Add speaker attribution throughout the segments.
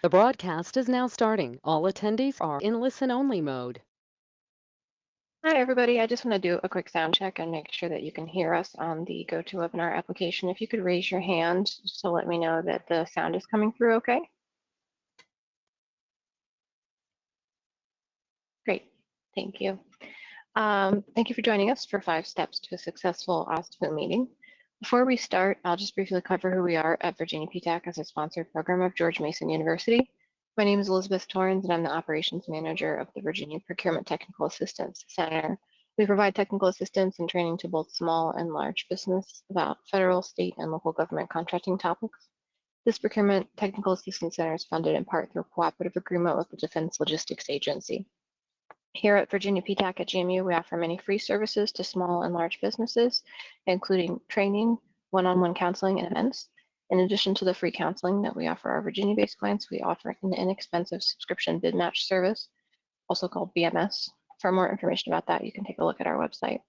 Speaker 1: The broadcast is now starting. All attendees are in listen-only mode.
Speaker 2: Hi, everybody. I just want to do a quick sound check and make sure that you can hear us on the GoToWebinar application. If you could raise your hand just to let me know that the sound is coming through okay. Great. Thank you. Thank you for joining us for 5 Steps to a Successful OSDBU Meeting. Before we start, I'll just briefly cover who we are at Virginia PTAC as a sponsored program of George Mason University. My name is Elizabeth Torrens, and I'm the Operations Manager of the Virginia Procurement Technical Assistance Center. We provide technical assistance and training to both small and large business about federal, state, and local government contracting topics. This Procurement Technical Assistance Center is funded in part through a cooperative agreement with the Defense Logistics Agency. Here at Virginia PTAC at GMU, we offer many free services to small and large businesses, including training, one-on-one counseling, and events. In addition to the free counseling that we offer our Virginia-based clients, we offer an inexpensive subscription bid match service, also called BMS. For more information about that, you can take a look at our website.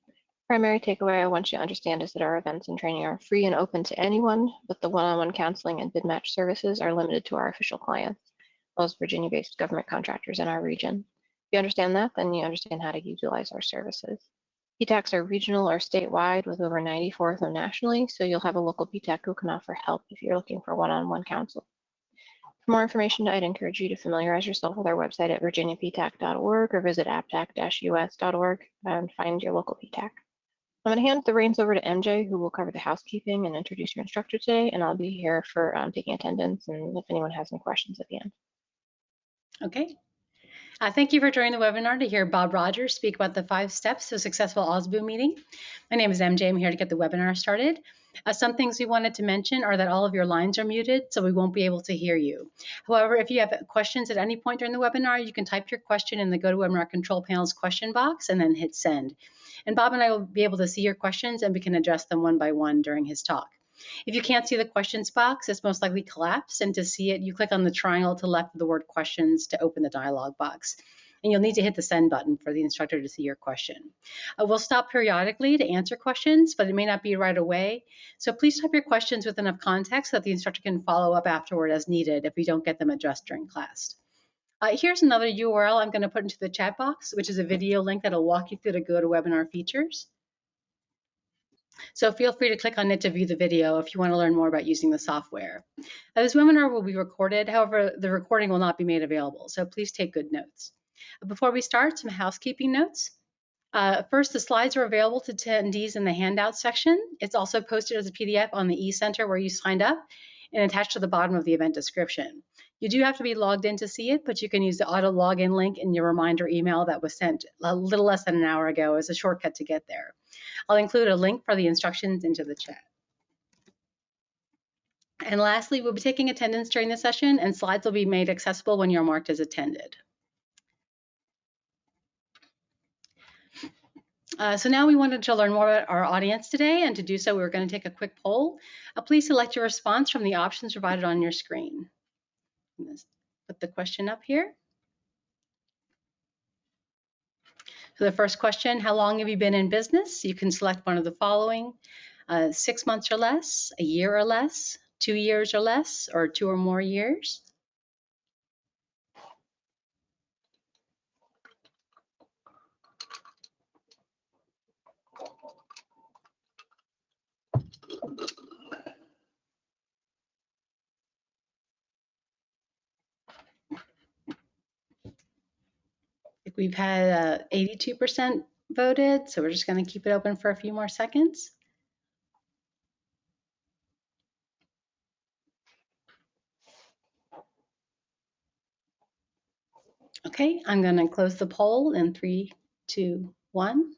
Speaker 2: Primary takeaway I want you to understand is that our events and training are free and open to anyone, but the one-on-one counseling and bid match services are limited to our official clients, those Virginia-based government contractors in our region. If you understand that, then you understand how to utilize our services. PTACs are regional or statewide with over 94 of them nationally, so you'll have a local PTAC who can offer help if you're looking for one-on-one counsel. For more information, I'd encourage you to familiarize yourself with our website at virginiaptac.org or visit aptac-us.org and find your local PTAC. I'm going to hand the reins over to MJ, who will cover the housekeeping and introduce your instructor today, and I'll be here for taking attendance and if anyone has any questions at the end.
Speaker 3: Okay. Thank you for joining the webinar to hear Bob Rogers speak about the 5 steps to a successful OSDBU meeting. My name is MJ. I'm here to get the webinar started. Some things we wanted to mention are that all of your lines are muted, so we won't be able to hear you. However, if you have questions at any point during the webinar, you can type your question in the GoToWebinar control panel's question box and then hit send. And Bob and I will be able to see your questions and we can address them one by one during his talk. If you can't see the questions box, it's most likely collapsed, and to see it, you click on the triangle to the left of the word questions to open the dialog box. And you'll need to hit the send button for the instructor to see your question. We'll stop periodically to answer questions, but it may not be right away. So please type your questions with enough context so that the instructor can follow up afterward as needed if we don't get them addressed during class. Here's another URL I'm going to put into the chat box, which is a video link that'll walk you through the GoToWebinar features. So feel free to click on it to view the video if you want to learn more about using the software. This webinar will be recorded. However, the recording will not be made available, so please take good notes. Before we start, some housekeeping notes. First, the slides are available to attendees in the handout section. It's also posted as a PDF on the eCenter where you signed up and attached to the bottom of the event description. You do have to be logged in to see it, but you can use the auto login link in your reminder email that was sent a little less than an hour ago as a shortcut to get there. I'll include a link for the instructions into the chat. And lastly, we'll be taking attendance during the session, and slides will be made accessible when you're marked as attended. So now we wanted to learn more about our audience today, and to do so, we're going to take a quick poll. Please select your response from the options provided on your screen. Let's put the question up here. So the first question, how long have you been in business? You can select one of the following: 6 months or less, a year or less, 2 years or less, or 2 or more years. We've had 82% voted, so we're just going to keep it open for a few more seconds. Okay, I'm going to close the poll in 3, 2, 1.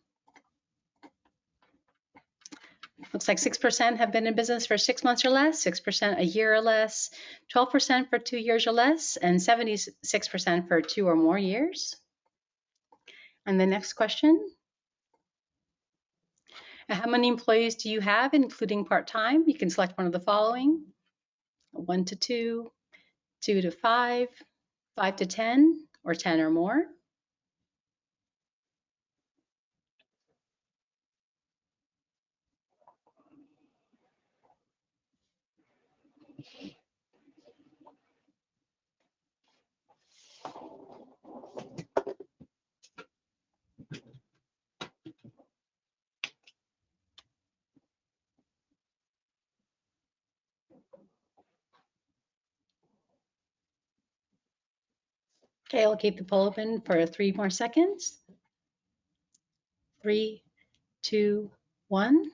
Speaker 3: Looks like 6% have been in business for 6 months or less, 6% a year or less, 12% for 2 years or less, and 76% for 2 or more years. And the next question, how many employees do you have, including part-time? You can select one of the following: 1 to 2, 2 to 5, 5 to 10, or 10 or more. Okay, I'll keep the poll open for 3 more seconds. 3, 2, 1.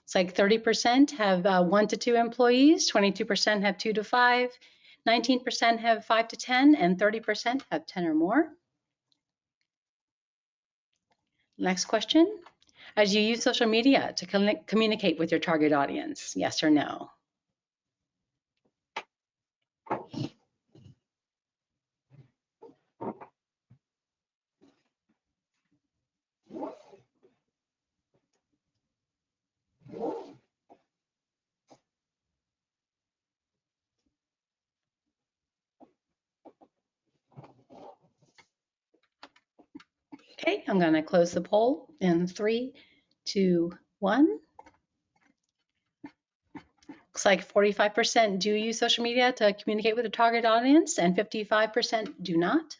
Speaker 3: It's like 30% have 1 to 2 employees, 22% have 2 to 5, 19% have 5 to 10, and 30% have 10 or more. Next question. As you use social media to communicate with your target audience, yes or no? Okay, I'm going to close the poll in 3, 2, 1. Looks like 45% do use social media to communicate with the target audience and 55% do not.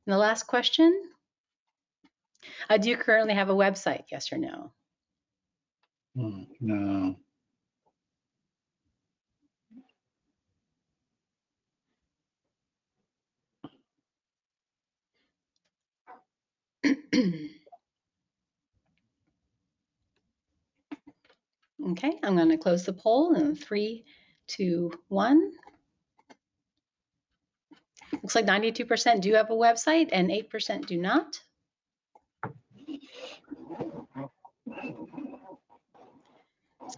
Speaker 3: And the last question, do you currently have a website, yes or no?
Speaker 4: No.
Speaker 3: Okay, I'm going to close the poll in 3, 2, 1. Looks like 92% do have a website and 8% do not.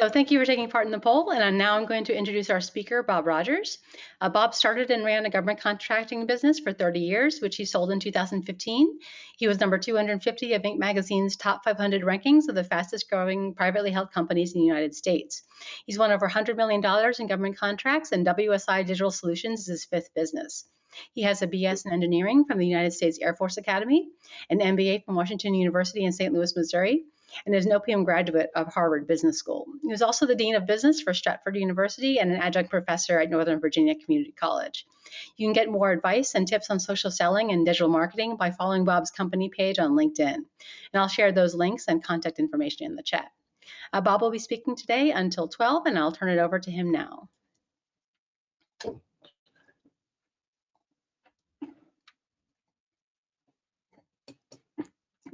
Speaker 3: So thank you for taking part in the poll, and now I'm going to introduce our speaker, Bob Rogers. Bob started and ran a government contracting business for 30 years, which he sold in 2015. He was number 250 of Inc. magazine's top 500 rankings of the fastest growing privately held companies in the United States. He's won over $100 million in government contracts, and WSI Digital Solutions is his 5th business. He has a BS in engineering from the United States Air Force Academy, an MBA from Washington University in St. Louis, Missouri, and is an OPM graduate of Harvard Business School. He was also the Dean of Business for Stratford University and an adjunct professor at Northern Virginia Community College. You can get more advice and tips on social selling and digital marketing by following Bob's company page on LinkedIn. And I'll share those links and contact information in the chat. Bob will be speaking today until 12, and I'll turn it over to him now.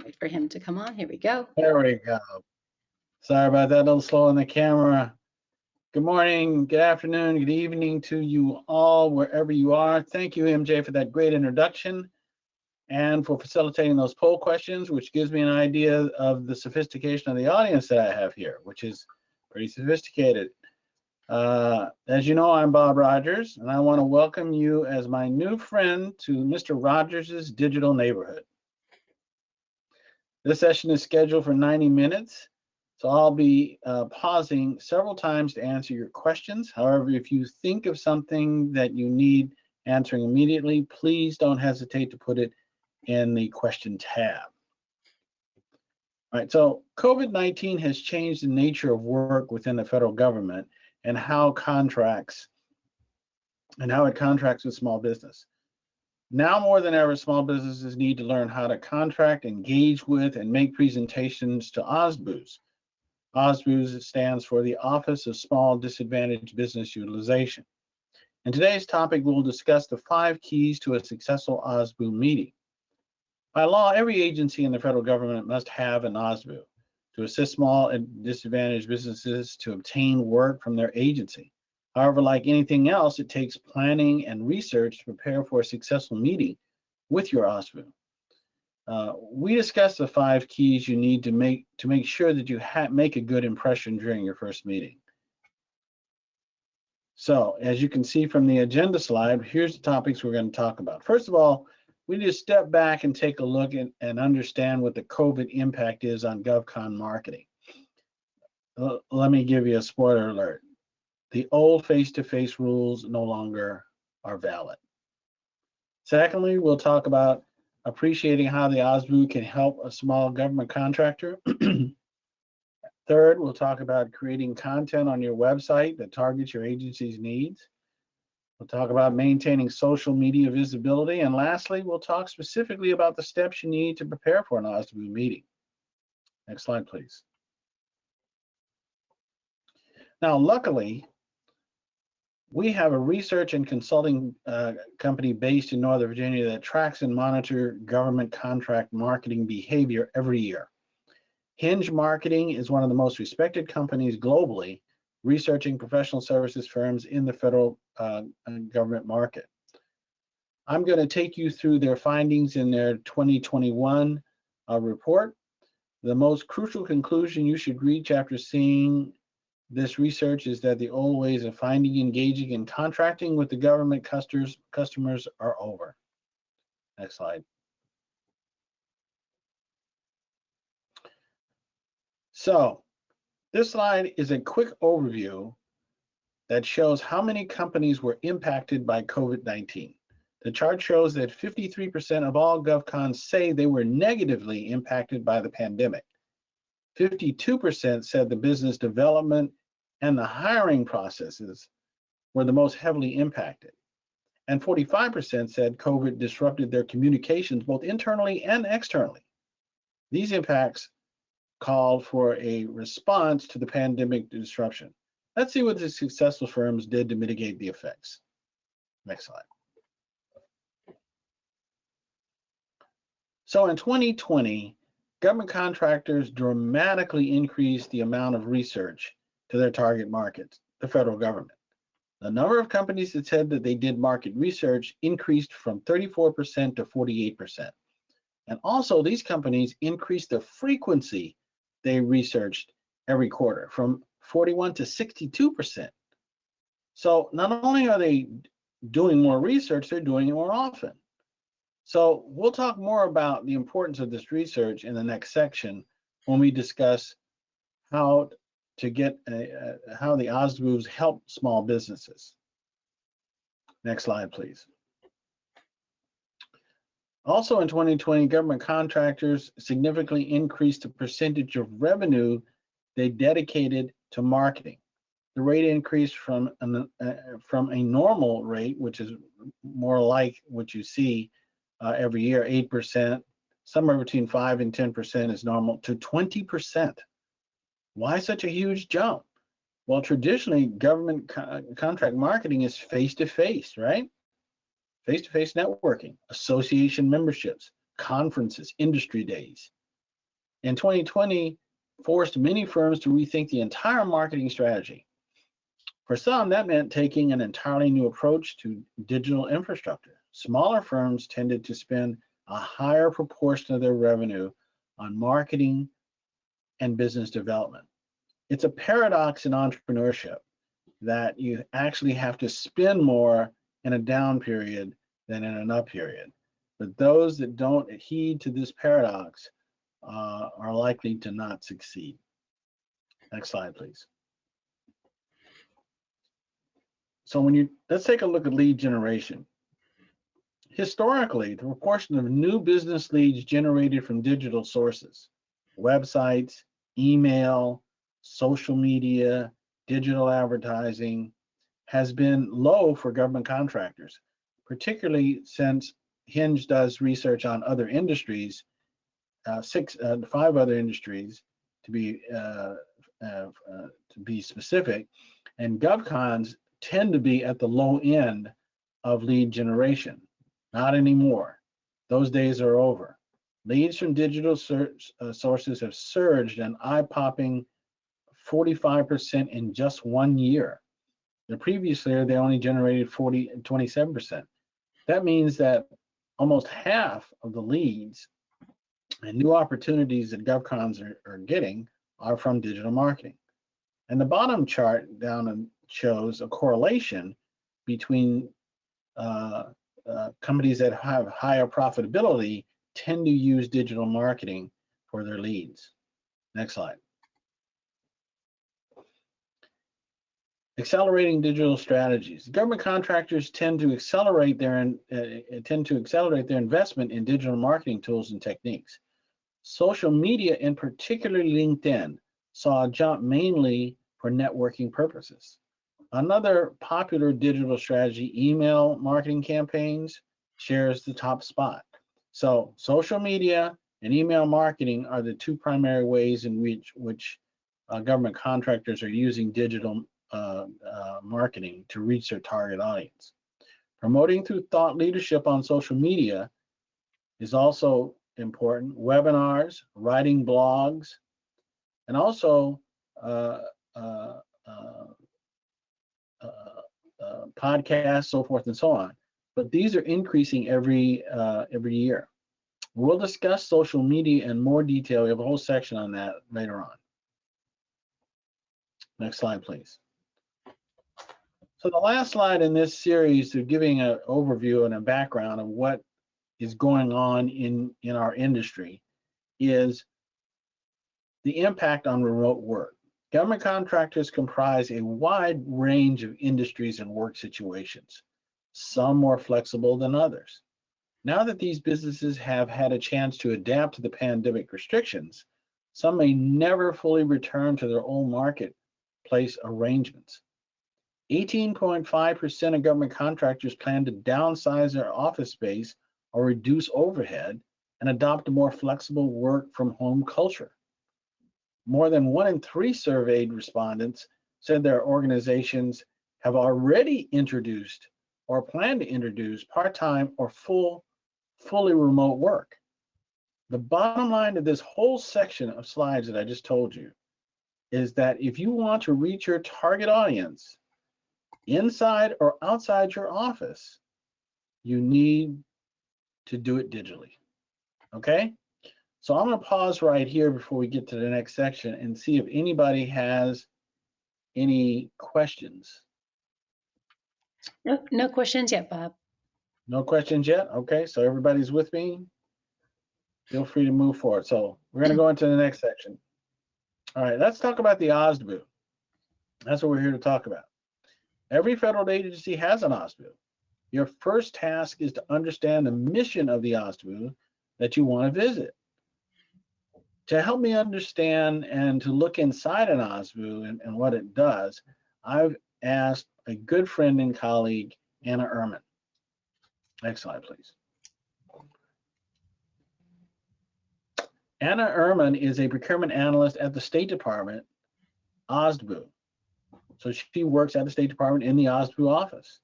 Speaker 3: Wait for him to come on. Here we go.
Speaker 4: There we go. Sorry about that, a little slow on the camera. Good morning, good afternoon, good evening to you all, wherever you are. Thank you, MJ, for that great introduction and for facilitating those poll questions, which gives me an idea of the sophistication of the audience that I have here, which is pretty sophisticated. As you know, I'm Bob Rogers, and I want to welcome you as my new friend to Mr. Rogers' Digital Neighborhood. This session is scheduled for 90 minutes, so I'll be pausing several times to answer your questions. However, if you think of something that you need answering immediately, please don't hesitate to put it in the question tab. All right, so COVID-19 has changed the nature of work within the federal government and how it contracts with small business. Now more than ever, small businesses need to learn how to contract, engage with, and make presentations to OSDBUs. OSDBUs stands for the Office of Small Disadvantaged Business Utilization. In today's topic, we'll discuss the 5 keys to a successful OSDBU meeting. By law, every agency in the federal government must have an OSDBU to assist small and disadvantaged businesses to obtain work from their agency. However, like anything else, it takes planning and research to prepare for a successful meeting with your OSDBU. We discussed the 5 keys you need to make sure that you make a good impression during your first meeting. So, as you can see from the agenda slide, here's the topics we're going to talk about. First of all, we need to step back and take a look and understand what the COVID impact is on GovCon marketing. Let me give you a spoiler alert. The old face-to-face rules no longer are valid. Secondly, we'll talk about appreciating how the OSDBU can help a small government contractor. Third, we'll talk about creating content on your website that targets your agency's needs. We'll talk about maintaining social media visibility. And lastly, we'll talk specifically about the steps you need to prepare for an OSDBU meeting. Next slide, please. Now, luckily, We have a research and consulting company based in Northern Virginia that tracks and monitors government contract marketing behavior every year. Hinge Marketing is one of the most respected companies globally, researching professional services firms in the federal government market. I'm going to take you through their findings in their 2021 report. The most crucial conclusion you should reach after seeing this research is that the old ways of finding, engaging, and contracting with the government customers are over. Next slide. So this slide is a quick overview that shows how many companies were impacted by COVID-19. The chart shows that 53% of all GovCons say they were negatively impacted by the pandemic. 52% said the business development and the hiring processes were the most heavily impacted. And 45% said COVID disrupted their communications both internally and externally. These impacts called for a response to the pandemic disruption. Let's see what the successful firms did to mitigate the effects. Next slide. So in 2020, government contractors dramatically increased the amount of research to their target markets, the federal government. The number of companies that said that they did market research increased from 34% to 48%. And also these companies increased the frequency they researched every quarter from 41 to 62%. So not only are they doing more research, they're doing it more often. So we'll talk more about the importance of this research in the next section when we discuss how to get how the OSDBUs help small businesses. Next slide, please. Also in 2020, government contractors significantly increased the percentage of revenue they dedicated to marketing. The rate increased from a normal rate, which is more like what you see every year, 8%, somewhere between 5 and 10% is normal, to 20%. Why such a huge jump? Well, traditionally, government contract marketing is face-to-face, right? Face-to-face networking, association memberships, conferences, industry days. In 2020, forced many firms to rethink the entire marketing strategy. For some, that meant taking an entirely new approach to digital infrastructure. Smaller firms tended to spend a higher proportion of their revenue on marketing and business development. It's a paradox in entrepreneurship that you actually have to spend more in a down period than in an up period. But those that don't heed to this paradox are likely to not succeed. Next slide, please. So let's take a look at lead generation. Historically, the proportion of new business leads generated from digital sources, websites, email, social media, digital advertising, has been low for government contractors, particularly since Hinge does research on other industries, 5 other industries to be specific, and GovCons tend to be at the low end of lead generation. Not anymore. Those days are over. Leads from digital sources have surged an eye-popping 45% in just 1 year. The previous year, they only generated 27%. That means that almost half of the leads and new opportunities that GovCons are getting are from digital marketing. And the bottom chart down shows a correlation between companies that have higher profitability tend to use digital marketing for their leads. Next slide. Accelerating digital strategies. Government contractors tend to accelerate their investment in digital marketing tools and techniques. Social media, and particularly LinkedIn, saw a jump mainly for networking purposes. Another popular digital strategy, email marketing campaigns, shares the top spot. So social media and email marketing are the 2 primary ways in which government contractors are using digital marketing to reach their target audience. Promoting through thought leadership on social media is also important. Webinars, writing blogs, and also podcasts, so forth and so on. But these are increasing every year. We'll discuss social media in more detail. We have a whole section on that later on. Next slide, please. So the last slide in this series is giving an overview and a background of what is going on in our industry is the impact on remote work. Government contractors comprise a wide range of industries and work situations, some more flexible than others. Now that these businesses have had a chance to adapt to the pandemic restrictions, some may never fully return to their old marketplace arrangements. 18.5% of government contractors plan to downsize their office space or reduce overhead and adopt a more flexible work from home culture. More than 1 in 3 surveyed respondents said their organizations have already introduced or plan to introduce part-time or fully remote work. The bottom line of this whole section of slides that I just told you is that if you want to reach your target audience inside or outside your office, you need to do it digitally. Okay? So I'm going to pause right here before we get to the next section and see if anybody has any questions.
Speaker 3: No questions yet, Bob.
Speaker 4: No questions yet? Okay, so everybody's with me. Feel free to move forward. So we're going to go into the next section. All right, let's talk about the OSDBU. That's what we're here to talk about. Every federal agency has an OSDBU. Your first task is to understand the mission of the OSDBU that you want to visit. To help me understand and to look inside an OSDBU and what it does, I've asked a good friend and colleague, Anna Ehrman. Next slide, please. Anna Ehrman is a procurement analyst at the State Department, OSDBU. So she works at the State Department in the OSDBU office.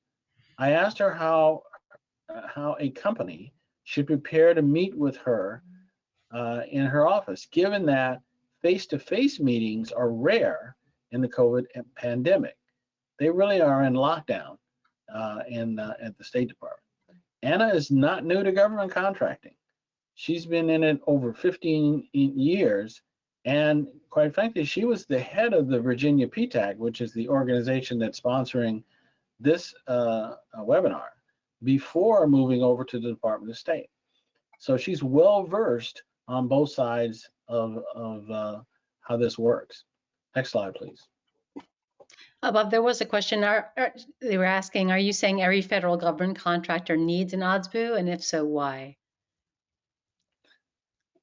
Speaker 4: I asked her how a company should prepare to meet with her in her office, given that face-to-face meetings are rare in the COVID pandemic. They really are in lockdown at the State Department. Anna is not new to government contracting. She's been in it over 15 years, and quite frankly, she was the head of the Virginia PTAC, which is the organization that's sponsoring this webinar, before moving over to the Department of State. So she's well versed on both sides of how this works. Next slide, please.
Speaker 3: Bob, there was a question. They were asking, are you saying every federal government contractor needs an OSDBU, and if so, why?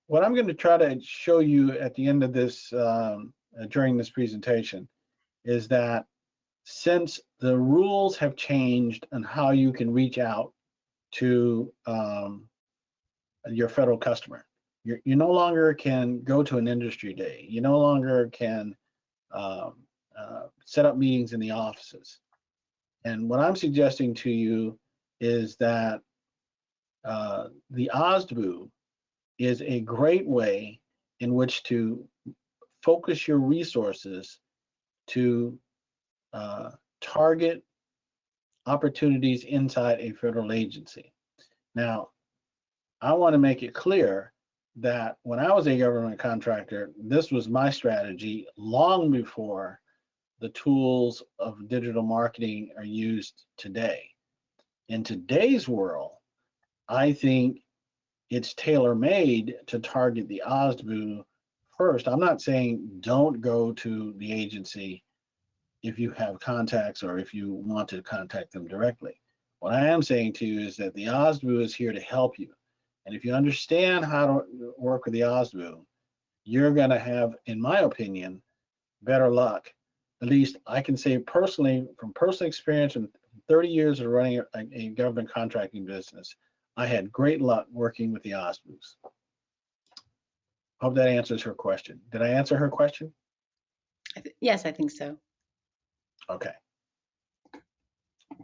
Speaker 4: What I'm going to try to show you at the end of this, during this presentation, is that since the rules have changed on how you can reach out to your federal customer, you no longer can go to an industry day. You no longer can set up meetings in the offices. And what I'm suggesting to you is that the OSDBU is a great way in which to focus your resources to target opportunities inside a federal agency. Now, I want to make it clear that when I was a government contractor, this was my strategy long before the tools of digital marketing are used today. In today's world, I think it's tailor-made to target the OSDBU first. I'm not saying don't go to the agency if you have contacts or if you want to contact them directly. What I am saying to you is that the OSDBU is here to help you. And if you understand how to work with the OSDBU, you're going to have, in my opinion, better luck. At least I can say personally, from personal experience and 30 years of running a government contracting business, I had great luck working with the OSDBUs. Hope that answers her question. Did I answer her question?
Speaker 3: Yes, I think so.
Speaker 4: Okay.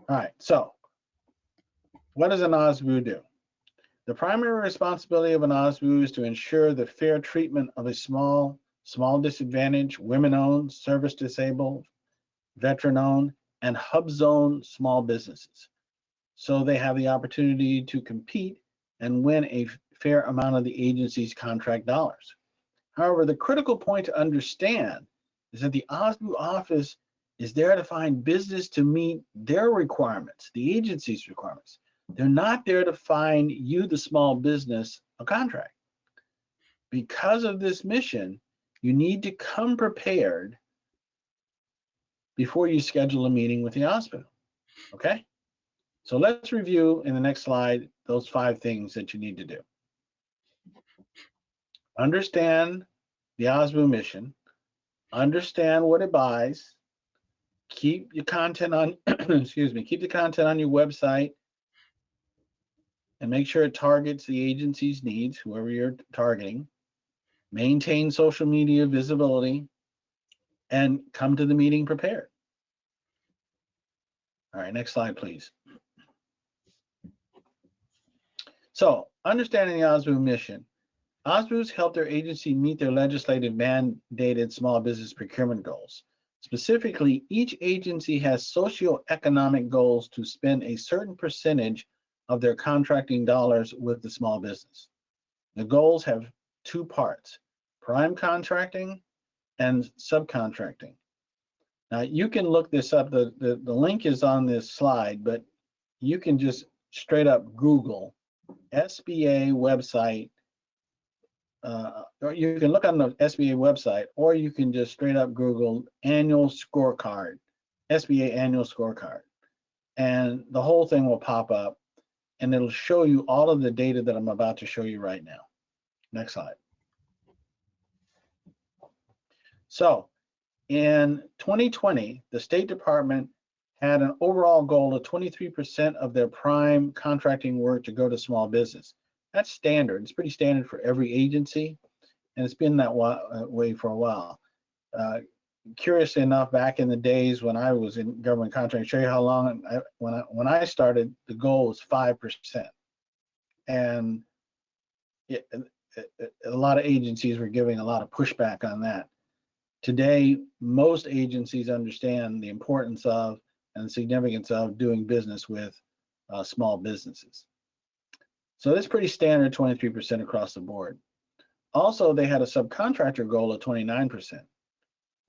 Speaker 4: All right, so what does an OSDBU do? The primary responsibility of an OSDBU is to ensure the fair treatment of a small disadvantaged, women-owned, service-disabled, veteran-owned, and hub zone small businesses, so they have the opportunity to compete and win a fair amount of the agency's contract dollars. However, the critical point to understand is that the OSDBU office is there to find business to meet their requirements, the agency's requirements. They're not there to find you, the small business, a contract. Because of this mission, you need to come prepared before you schedule a meeting with the hospital, okay? So let's review in the next slide those 5 things that you need to do. Understand the OSDBU mission, understand what it buys, keep your content on, excuse me, keep the content on your website and make sure it targets the agency's needs, whoever you're targeting. Maintain social media visibility and come to the meeting prepared. All right, next slide, please. So, understanding the OSDBU mission. OSDBUs help their agency meet their legislative mandated small business procurement goals. Specifically, each agency has socioeconomic goals to spend a certain percentage of their contracting dollars with the small business. The goals have 2 parts, prime contracting and subcontracting. Now, you can look this up. The link is on this slide, but you can just straight up Google SBA website. Or you can look on the SBA website, or you can just straight up Google annual scorecard, SBA annual scorecard, and the whole thing will pop up, and it'll show you all of the data that I'm about to show you right now. Next slide. So in 2020, the State Department had an overall goal of 23% of their prime contracting work to go to small business. That's standard. It's pretty standard for every agency, and it's been that way for a while. Curiously enough, back in the days when I was in government contracting, show you how long, when I started, the goal was 5%. And a lot of agencies were giving a lot of pushback on that. Today, most agencies understand the importance of and the significance of doing business with small businesses. So that's pretty standard, 23% across the board. Also, they had a subcontractor goal of 29%.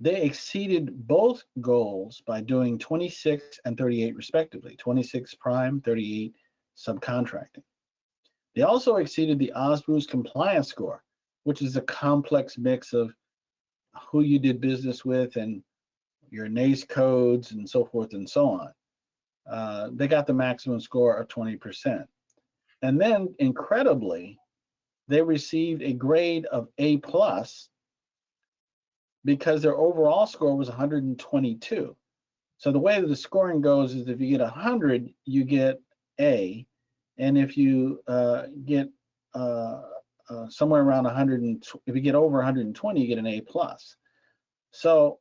Speaker 4: They exceeded both goals by doing 26 and 38 respectively, 26 prime, 38 subcontracting. They also exceeded the OSDBU's compliance score, which is a complex mix of who you did business with and your NACE codes and so forth and so on. They got the maximum score of 20%. And then, incredibly, they received a grade of A+ because their overall score was 122. So the way that the scoring goes is if you get 100, you get A, and if you get somewhere around 100, if you get over 120, you get an A+. So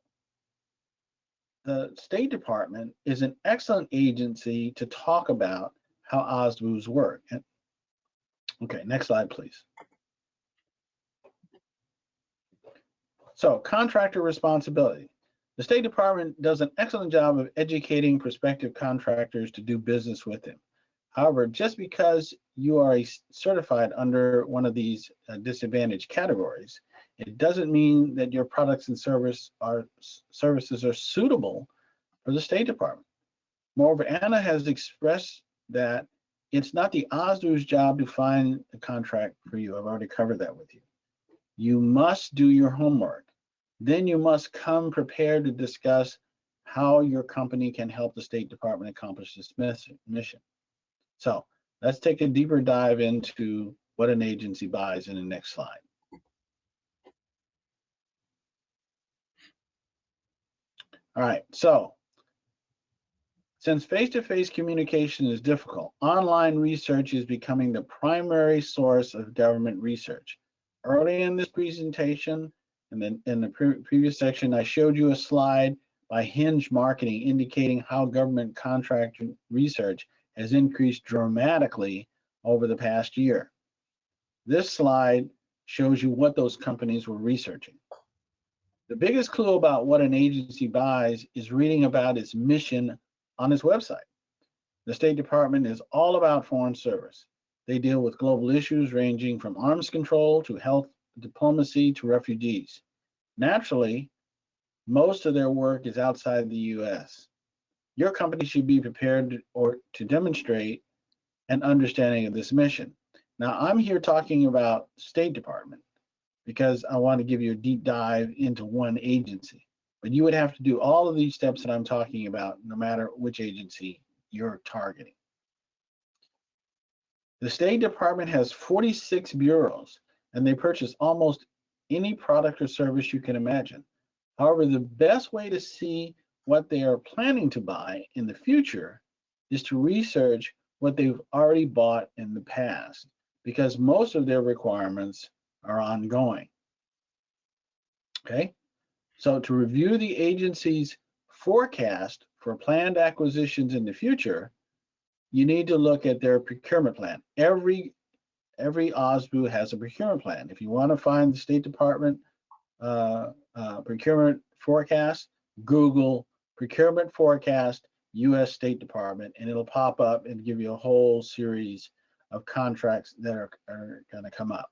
Speaker 4: the State Department is an excellent agency to talk about how OSDBUs work. Okay, next slide, please. So, contractor responsibility. The State Department does an excellent job of educating prospective contractors to do business with them. However, just because you are certified under one of these disadvantaged categories, it doesn't mean that your products and services are suitable for the State Department. Moreover, Anna has expressed that it's not the OSDBU's job to find a contract for you. I've already covered that with you. You must do your homework. Then you must come prepared to discuss how your company can help the State Department accomplish this mission. So let's take a deeper dive into what an agency buys in the next slide. All right, so since face-to-face communication is difficult, online research is becoming the primary source of government research. Early in this presentation, and then in the previous section, I showed you a slide by Hinge Marketing, indicating how government contract research has increased dramatically over the past year. This slide shows you what those companies were researching. The biggest clue about what an agency buys is reading about its mission on its website. The State Department is all about foreign service. They deal with global issues ranging from arms control to health diplomacy to refugees. Naturally, most of their work is outside the US. Your company should be prepared to demonstrate an understanding of this mission. Now, I'm here talking about State Department because I want to give you a deep dive into one agency. But you would have to do all of these steps that I'm talking about, no matter which agency you're targeting. The State Department has 46 bureaus, and they purchase almost any product or service you can imagine. However, the best way to see what they are planning to buy in the future is to research what they've already bought in the past, because most of their requirements are ongoing. Okay, so to review the agency's forecast for planned acquisitions in the future, you need to look at their procurement plan. Every OSBU has a procurement plan. If you want to find the State Department procurement forecast, Google procurement forecast U.S. State Department, and it'll pop up and give you a whole series of contracts that are going to come up.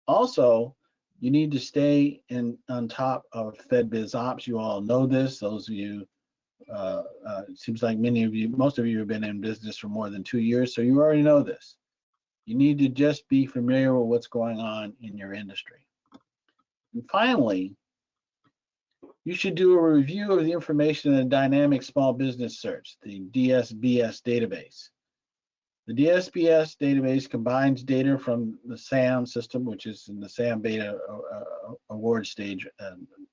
Speaker 4: Also, you need to stay on top of FedBiz Ops. You all know this. Those of you, it seems like most of you have been in business for more than 2 years, so you already know this. You need to just be familiar with what's going on in your industry. And finally, you should do a review of the information in the Dynamic Small Business Search, the DSBS database. The DSBS database combines data from the SAM system, which is in the SAM beta award stage,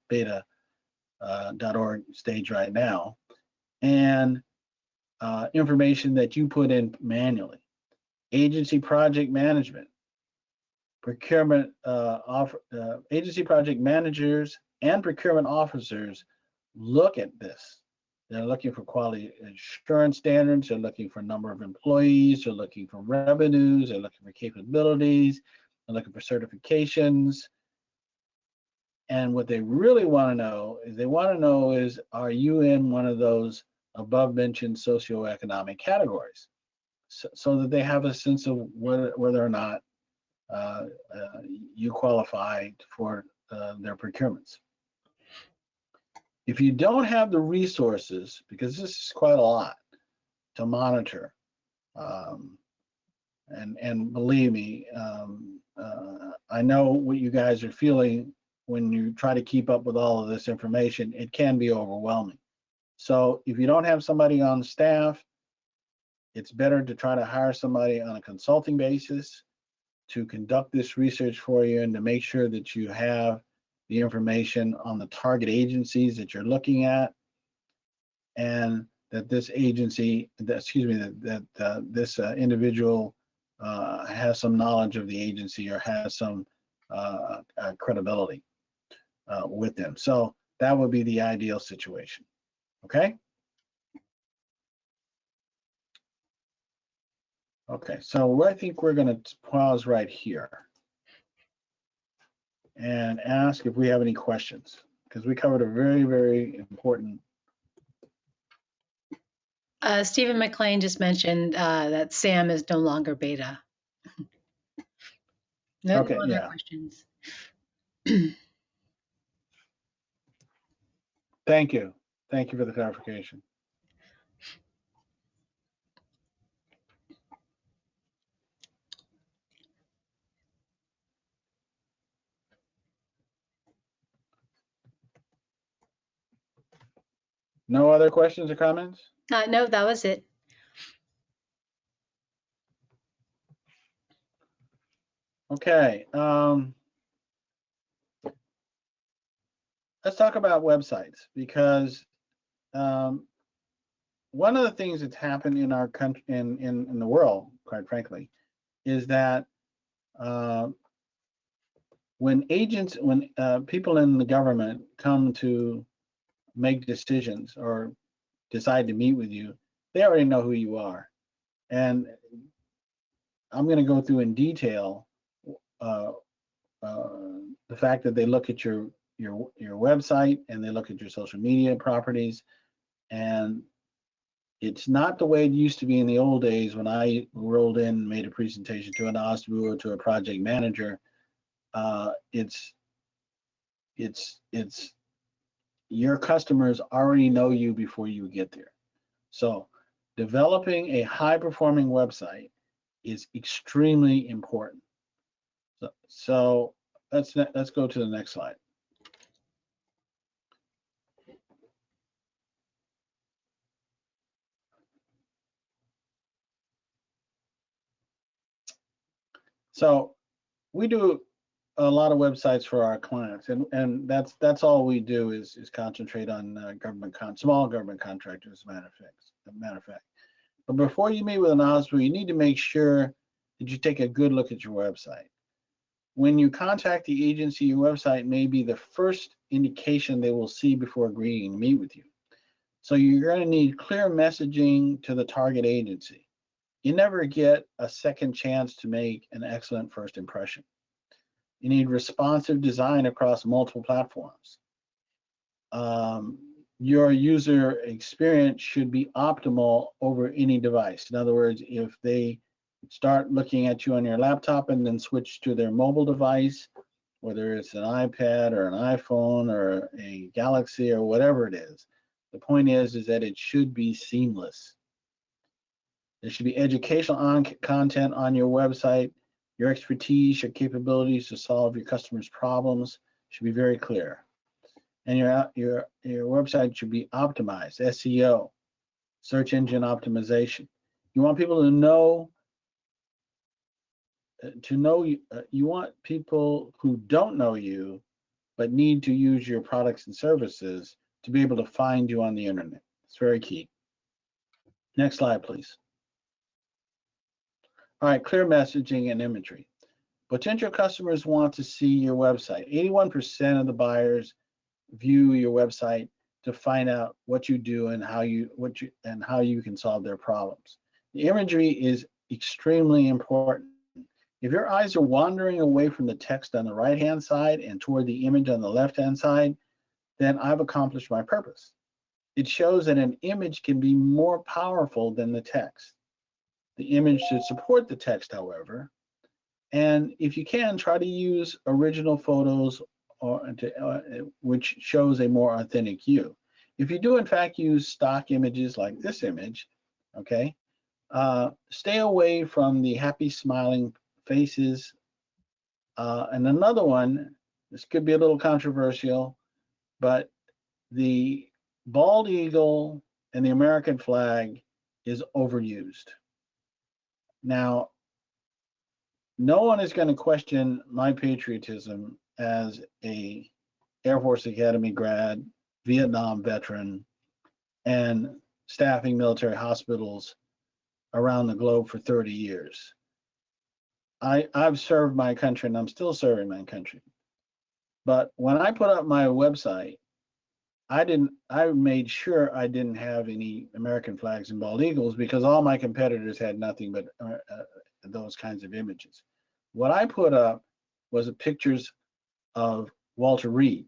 Speaker 4: beta.org stage right now, and information that you put in manually. Agency project management, procurement, agency project managers and procurement officers look at this. They're looking for quality assurance standards, they're looking for number of employees, they're looking for revenues, they're looking for capabilities, they're looking for certifications. And what they really want to know is, are you in one of those above mentioned socioeconomic categories? So that they have a sense of whether or not you qualify for their procurements. If you don't have the resources, because this is quite a lot to monitor, and believe me, I know what you guys are feeling when you try to keep up with all of this information. It can be overwhelming. So if you don't have somebody on staff, it's better to try to hire somebody on a consulting basis to conduct this research for you and to make sure that you have the information on the target agencies that you're looking at, and that this agency, this individual has some knowledge of the agency or has some credibility with them. So that would be the ideal situation. Okay. Okay, so I think we're going to pause right here and ask if we have any questions, because we covered a very, very important.
Speaker 3: Stephen McLean just mentioned that SAM is no longer beta. No other questions.
Speaker 4: Thank you. Thank you for the clarification. No other questions or comments?
Speaker 3: No, that was it.
Speaker 4: Okay. Let's talk about websites, because one of the things that's happened in our country, in the world, quite frankly, is that when people in the government come to make decisions or decide to meet with you, they already know who you are. And I'm going to go through in detail the fact that they look at your website and they look at your social media properties. And it's not the way it used to be in the old days when I rolled in and made a presentation to an OSDBU or to a project manager. It's your customers already know you before you get there. So developing a high-performing website is extremely important. So let's go to the next slide. So we do a lot of websites for our clients, and that's all we do is concentrate on small government contractors, as a matter of fact. But before you meet with an OSDBU, you need to make sure that you take a good look at your website. When you contact the agency, your website may be the first indication they will see before agreeing to meet with you. So you're going to need clear messaging to the target agency. You never get a second chance to make an excellent first impression. You need responsive design across multiple platforms. Your user experience should be optimal over any device. In other words, if they start looking at you on your laptop and then switch to their mobile device, whether it's an iPad or an iPhone or a Galaxy or whatever it is, the point is that it should be seamless. There should be educational content on your website. Your expertise, your capabilities to solve your customers' problems should be very clear. And your website should be optimized, SEO, search engine optimization. You want people to know you want people who don't know you but need to use your products and services to be able to find you on the internet. It's very key. Next slide, please. All right, clear messaging and imagery. Potential customers want to see your website. 81% of the buyers view your website to find out what you do and how you can solve their problems. The imagery is extremely important. If your eyes are wandering away from the text on the right-hand side and toward the image on the left-hand side, then I've accomplished my purpose. It shows that an image can be more powerful than the text. The image should support the text, however, and if you can, try to use original photos which shows a more authentic you. If you do in fact use stock images like this image, okay, stay away from the happy smiling faces. And another one, this could be a little controversial, but the bald eagle and the American flag is overused. Now, no one is going to question my patriotism as a Air Force Academy grad, Vietnam veteran, and staffing military hospitals around the globe for 30 years. I've served my country and I'm still serving my country. But when I put up my website, I made sure I didn't have any American flags and bald eagles because all my competitors had nothing but those kinds of images. What I put up was pictures of Walter Reed.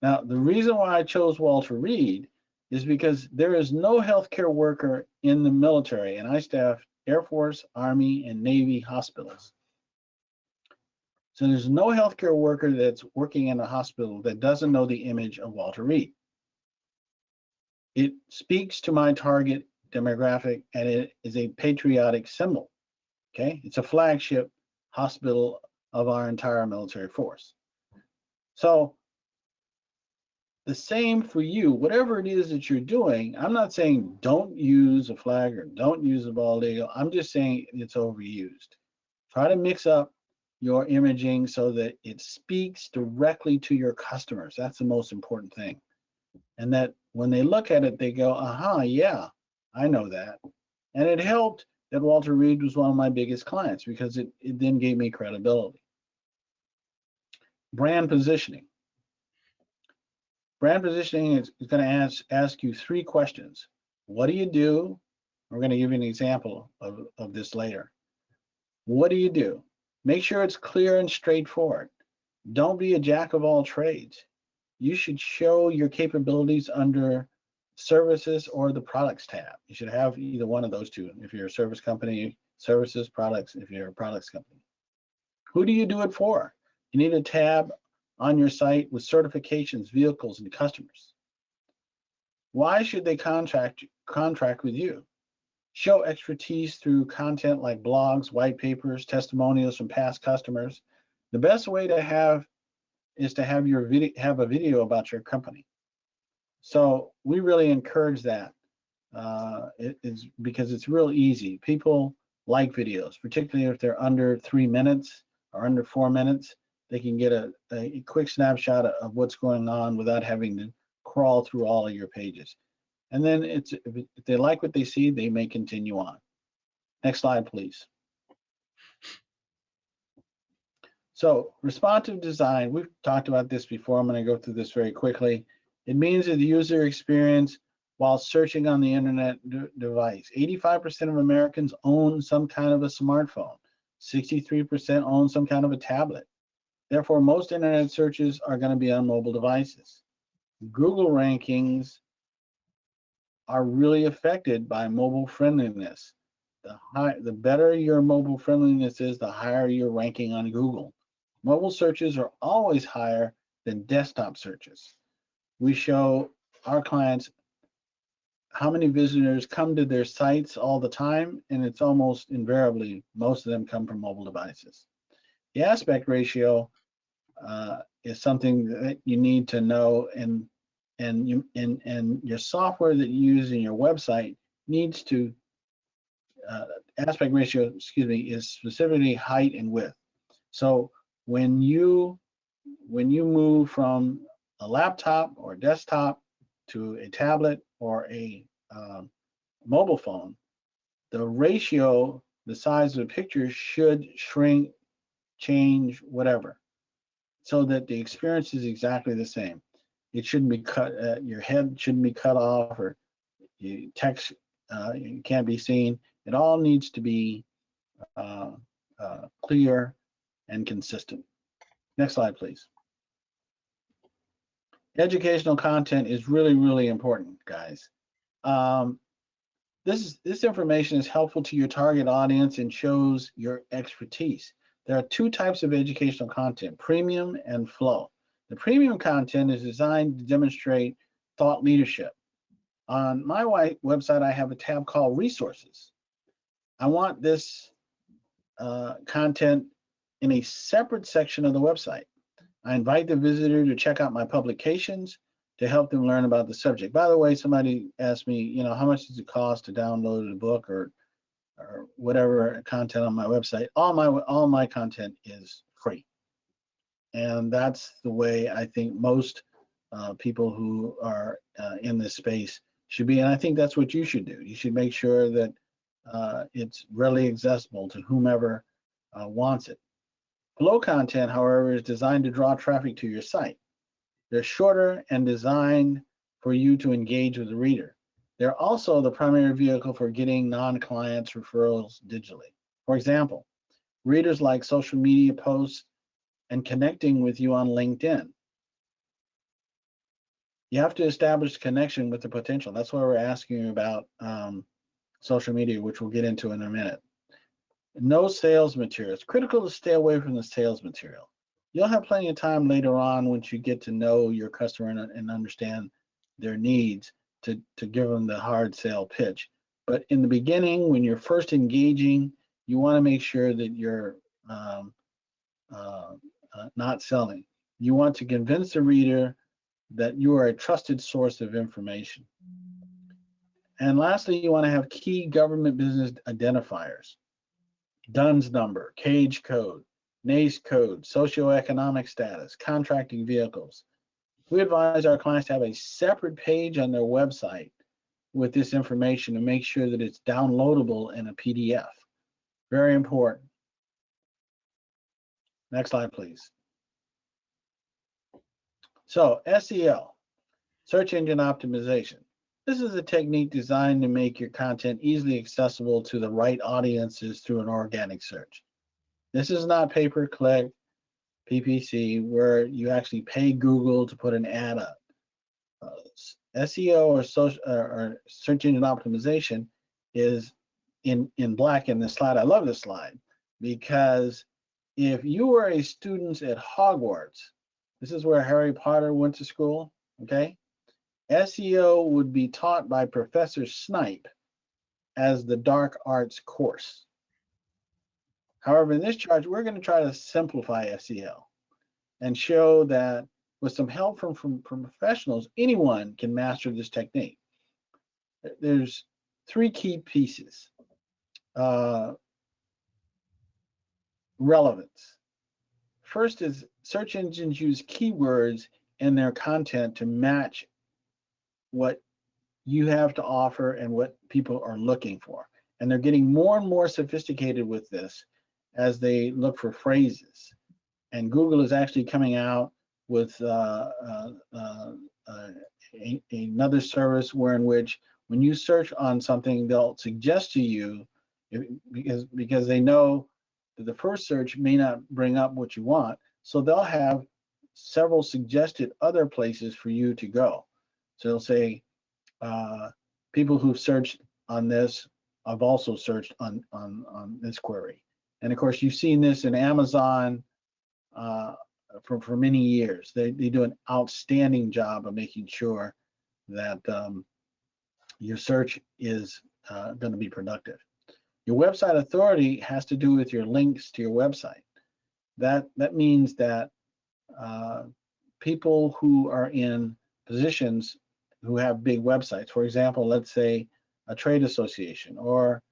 Speaker 4: Now, the reason why I chose Walter Reed is because there is no healthcare worker in the military, and I staff Air Force, Army, and Navy hospitals. So there's no healthcare worker that's working in a hospital that doesn't know the image of Walter Reed. It speaks to my target demographic, and it is a patriotic symbol. Okay, it's a flagship hospital of our entire military force. So the same for you, whatever it is that you're doing. I'm not saying don't use a flag or don't use a bald eagle. I'm just saying it's overused. Try to mix up your imaging so that it speaks directly to your customers. That's the most important thing. And that when they look at it, they go, aha, yeah, I know that. And it helped that Walter Reed was one of my biggest clients because it then gave me credibility. Brand positioning. Brand positioning is going to ask you 3 questions. What do you do? We're going to give you an example of this later. What do you do? Make sure it's clear and straightforward. Don't be a jack of all trades. You should show your capabilities under services or the products tab. You should have either one of those two. If you're a service company, services, products, if you're a products company. Who do you do it for? You need a tab on your site with certifications, vehicles, and customers. Why should they contract with you? Show expertise through content like blogs, white papers, testimonials from past customers. The best way to have is to have a video about your company. So we really encourage that. It's because it's real easy. People like videos, particularly if they're under 3 minutes or under 4 minutes. They can get a quick snapshot of what's going on without having to crawl through all of your pages. And then if they like what they see, they may continue on. Next slide, please. So responsive design, we've talked about this before. I'm going to go through this very quickly. It means that the user experience while searching on the internet device. 85% of Americans own some kind of a smartphone. 63% own some kind of a tablet. Therefore, most internet searches are going to be on mobile devices. Google rankings are really affected by mobile friendliness. The better your mobile friendliness is, the higher your ranking on Google. Mobile searches are always higher than desktop searches. We show our clients how many visitors come to their sites all the time, and it's almost invariably most of them come from mobile devices. The aspect ratio is something that you need to know, and your software that you use in your website needs to aspect ratio, is specifically height and width. So when you move from a laptop or desktop to a tablet or a mobile phone, the ratio, the size of the picture should shrink, change, whatever, so that the experience is exactly the same. It shouldn't be cut, your head shouldn't be cut off, or text can't be seen. It all needs to be clear and consistent. Next slide, please. Educational content is really, really important, guys. This information is helpful to your target audience and shows your expertise. There are 2 types of educational content, premium and flow. The premium content is designed to demonstrate thought leadership. On my website, I have a tab called Resources. I want this content in a separate section of the website. I invite the visitor to check out my publications to help them learn about the subject. By the way, somebody asked me, how much does it cost to download a book or whatever content on my website? All my content is free. And that's the way I think most people who are in this space should be. And I think that's what you should do. You should make sure that it's readily accessible to whomever wants it. Flow content, however, is designed to draw traffic to your site. They're shorter and designed for you to engage with the reader. They're also the primary vehicle for getting non-clients referrals digitally. For example, readers like social media posts and connecting with you on LinkedIn. You have to establish a connection with the potential. That's why we're asking you about social media, which we'll get into in a minute. No sales material. It's critical to stay away from the sales material. You'll have plenty of time later on once you get to know your customer and understand their needs to give them the hard sale pitch. But in the beginning, when you're first engaging, you want to make sure that you're not selling. You want to convince the reader that you are a trusted source of information. And lastly, you want to have key government business identifiers. DUNS number, cage code, NACE code, socioeconomic status, contracting vehicles. We advise our clients to have a separate page on their website with this information to make sure that it's downloadable in a PDF. Very important. Next slide, please. So SEO. Search engine optimization. This is a technique designed to make your content easily accessible to the right audiences through an organic search. This is not pay-per-click PPC where you actually pay Google to put an ad up. SEO or search engine optimization is in black in this slide. I love this slide because if you were a student at Hogwarts, this is where Harry Potter went to school, okay? SEO would be taught by Professor Snipe as the dark arts course. However, in this chart, we're going to try to simplify SEO and show that with some help from professionals, anyone can master this technique. There's three key pieces. Relevance. First is search engines use keywords in their content to match what you have to offer and what people are looking for. And they're getting more and more sophisticated with this as they look for phrases. And Google is actually coming out with another service in which when you search on something, they'll suggest to you, because they know that the first search may not bring up what you want, so they'll have several suggested other places for you to go. So they'll say, people who've searched on this have also searched on this query. And of course, you've seen this in Amazon for many years. They do an outstanding job of making sure that your search is going to be productive. Your website authority has to do with your links to your website. That means that people who are in positions who have big websites, for example, let's say a trade association, or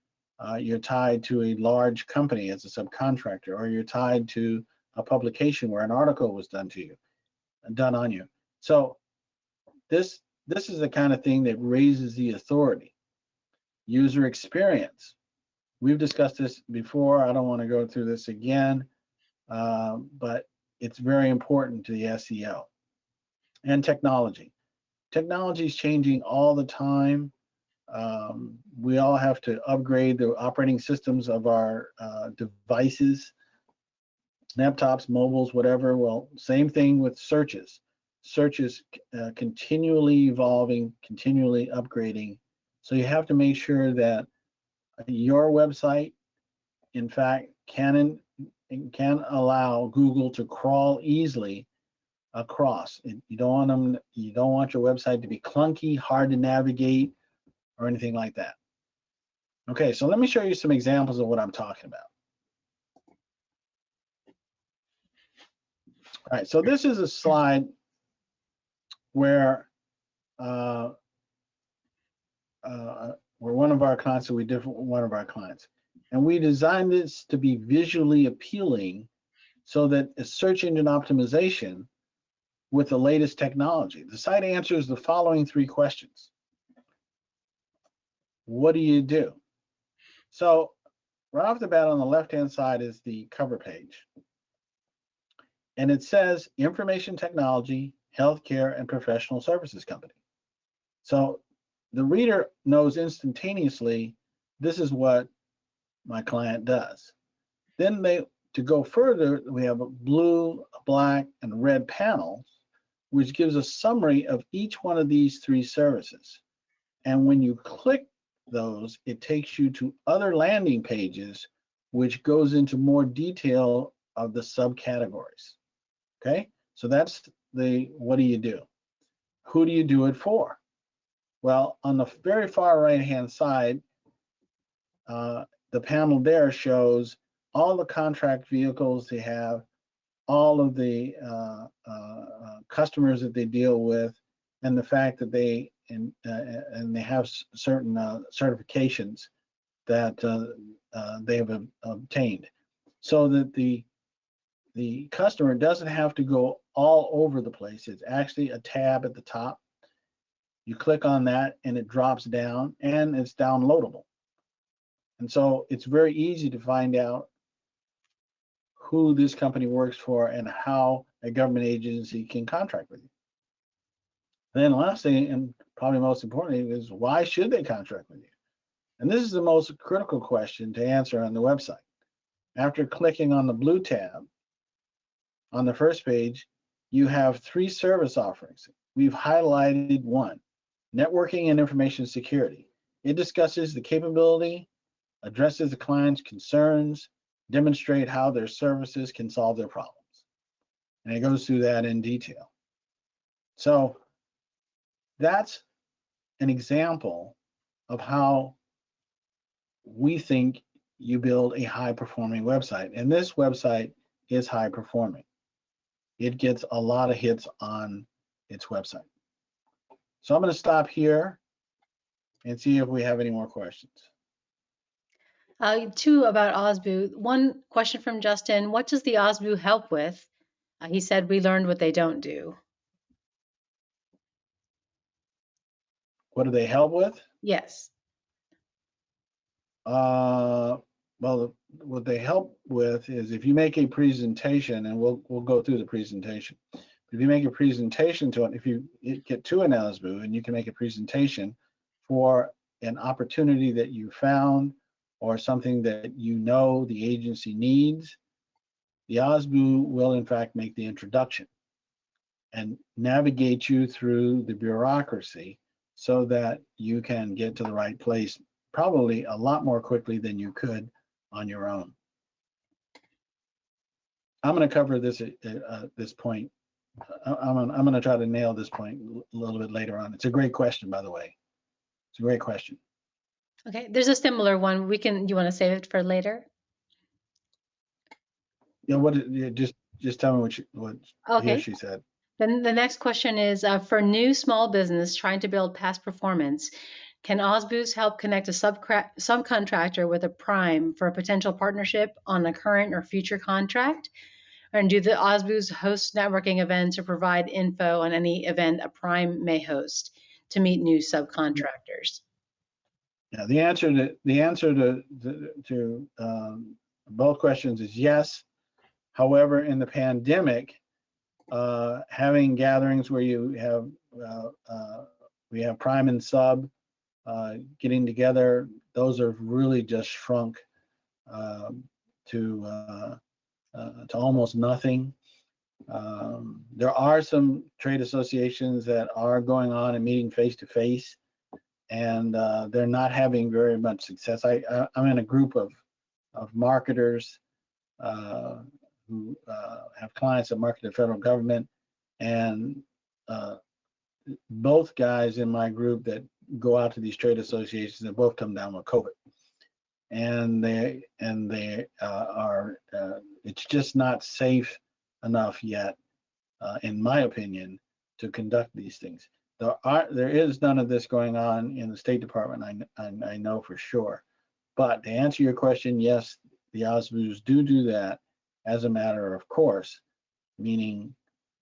Speaker 4: you're tied to a large company as a subcontractor, or you're tied to a publication where an article was done on you. So this is the kind of thing that raises the authority. User experience. We've discussed this before. I don't want to go through this again, but it's very important to the SEO. And technology. Technology is changing all the time. We all have to upgrade the operating systems of our devices, laptops, mobiles, whatever. Well, same thing with searches. Search is continually evolving, continually upgrading. So you have to make sure that your website, in fact, can allow Google to crawl easily across. You don't want your website to be clunky, hard to navigate, or anything like that. Okay, so let me show you some examples of what I'm talking about. All right, so this is a slide where one of our clients, so we did one of our clients, and we designed this to be visually appealing so that a search engine optimization with the latest technology. The site answers the following three questions. What do you do? So right off the bat on the left-hand side is the cover page. And it says information technology, healthcare, and professional services company. So the reader knows instantaneously this is what my client does. Then to go further, we have a blue, black, and red panels, which gives a summary of each one of these three services. And when you click those, it takes you to other landing pages, which goes into more detail of the subcategories. Okay, so that's the what do you do? Who do you do it for? Well, on the very far right-hand side, the panel there shows all the contract vehicles they have, all of the customers that they deal with, and the fact that they have certain certifications that they have obtained, so that the customer doesn't have to go all over the place. It's actually a tab at the top. You click on that and it drops down and it's downloadable. And so it's very easy to find out who this company works for and how a government agency can contract with you. And then lastly, and probably most importantly, is why should they contract with you? And this is the most critical question to answer on the website. After clicking on the blue tab on the first page, you have 3 service offerings. We've highlighted one, networking and information security. It discusses the capability, addresses the client's concerns, demonstrate how their services can solve their problems. And it goes through that in detail. So that's an example of how we think you build a high-performing website. And this website is high-performing. It gets a lot of hits on its website. So I'm going to stop here and see if we have any more questions.
Speaker 3: 2 about OSBU. One question from Justin, what does the OSBU help with? He said, we learned what they don't do.
Speaker 4: What do they help with?
Speaker 3: Yes.
Speaker 4: Well, what they help with is if you make a presentation, and we'll go through the presentation. If you make a presentation to it, if you get to an OSBU and you can make a presentation for an opportunity that you found or something that you know the agency needs, the OSBU will in fact make the introduction and navigate you through the bureaucracy so that you can get to the right place probably a lot more quickly than you could on your own. I'm going to cover this this point. I'm going to try to nail this point a little bit later on. It's a great question, by the way. It's a great question.
Speaker 3: Okay, there's a similar one. You want to save it for later?
Speaker 4: Yeah, just tell me what he or she said.
Speaker 3: Then the next question is, for new small business trying to build past performance, can OSBUs help connect a subcontractor with a prime for a potential partnership on a current or future contract? And do the OSBUs host networking events or provide info on any event a prime may host to meet new subcontractors?
Speaker 4: Yeah, the answer to both questions is yes. However, in the pandemic, having gatherings where you have we have prime and sub getting together, those are really just shrunk to almost nothing. There are some trade associations that are going on and meeting face to face, and they're not having very much success. I'm in a group of marketers who have clients that market the federal government, and both guys in my group that go out to these trade associations have both come down with COVID, and they are it's just not safe enough yet, in my opinion, to conduct these things. There is none of this going on in the State Department. I know for sure. But to answer your question, yes, the OSBUs do that as a matter of course, meaning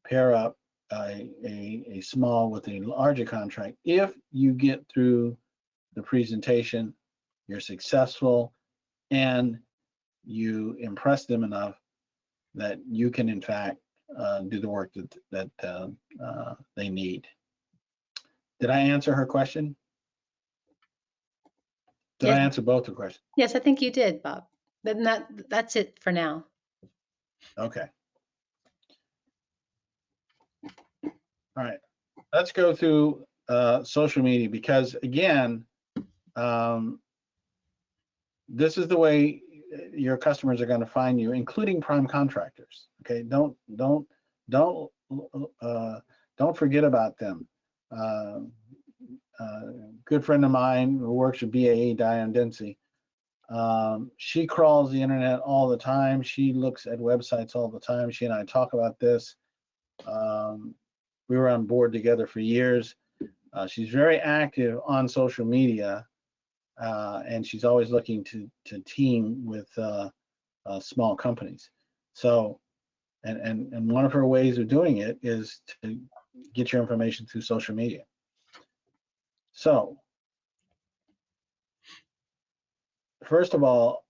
Speaker 4: pair up a small with a larger contract. If you get through the presentation, you're successful, and you impress them enough that you can in fact do the work that they need. Did I answer her question? Did
Speaker 3: Yes.
Speaker 4: I answer both the questions?
Speaker 3: Yes, I think you did, Bob. Then that's it for now.
Speaker 4: Okay. All right. Let's go through social media, because again, this is the way your customers are going to find you, including prime contractors. Okay, don't forget about them. Good friend of mine who works with BAE, Diane Dempsey, she crawls the internet all the time. She looks at websites all the time. She and I talk about this. We were on board together for years. She's very active on social media, and she's always looking to team with small companies. So, and one of her ways of doing it is to get your information through social media. So, first of all,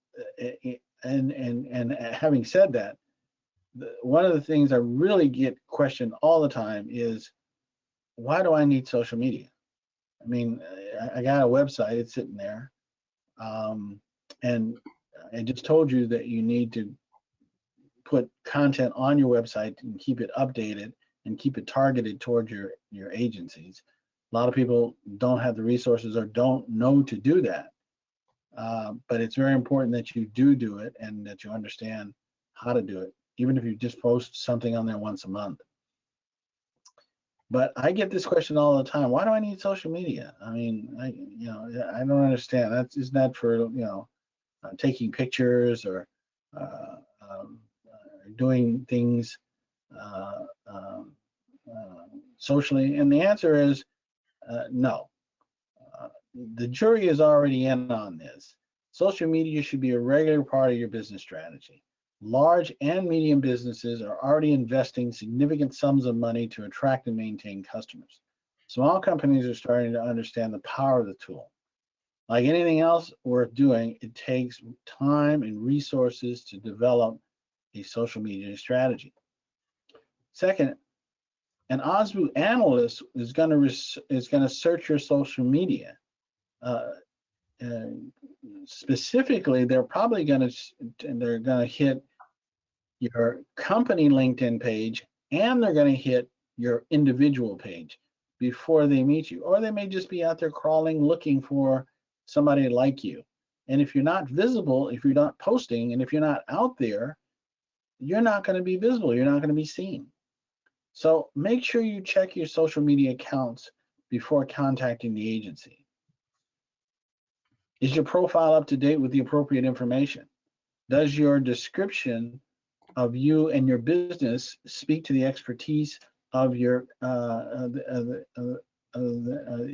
Speaker 4: and having said that, one of the things I really get questioned all the time is, why do I need social media? I mean, I got a website, it's sitting there. And I just told you that you need to put content on your website and keep it updated and keep it targeted toward your agencies. A lot of people don't have the resources or don't know to do that. But it's very important that you do it and that you understand how to do it, even if you just post something on there once a month. But I get this question all the time. Why do I need social media? I mean, I don't understand. Isn't that for, taking pictures or doing things socially? And the answer is no. The jury is already in on this. Social media should be a regular part of your business strategy. Large and medium businesses are already investing significant sums of money to attract and maintain customers. Small companies are starting to understand the power of the tool. Like anything else worth doing, it takes time and resources to develop a social media strategy. Second, an OSDBU analyst is going to search your social media. Specifically, they're going to hit your company LinkedIn page, and they're going to hit your individual page before they meet you. Or they may just be out there crawling, looking for somebody like you. And if you're not visible, if you're not posting, and if you're not out there, you're not going to be visible. You're not going to be seen. So make sure you check your social media accounts before contacting the agency. Is your profile up to date with the appropriate information? Does your description of you and your business speak to the expertise of your the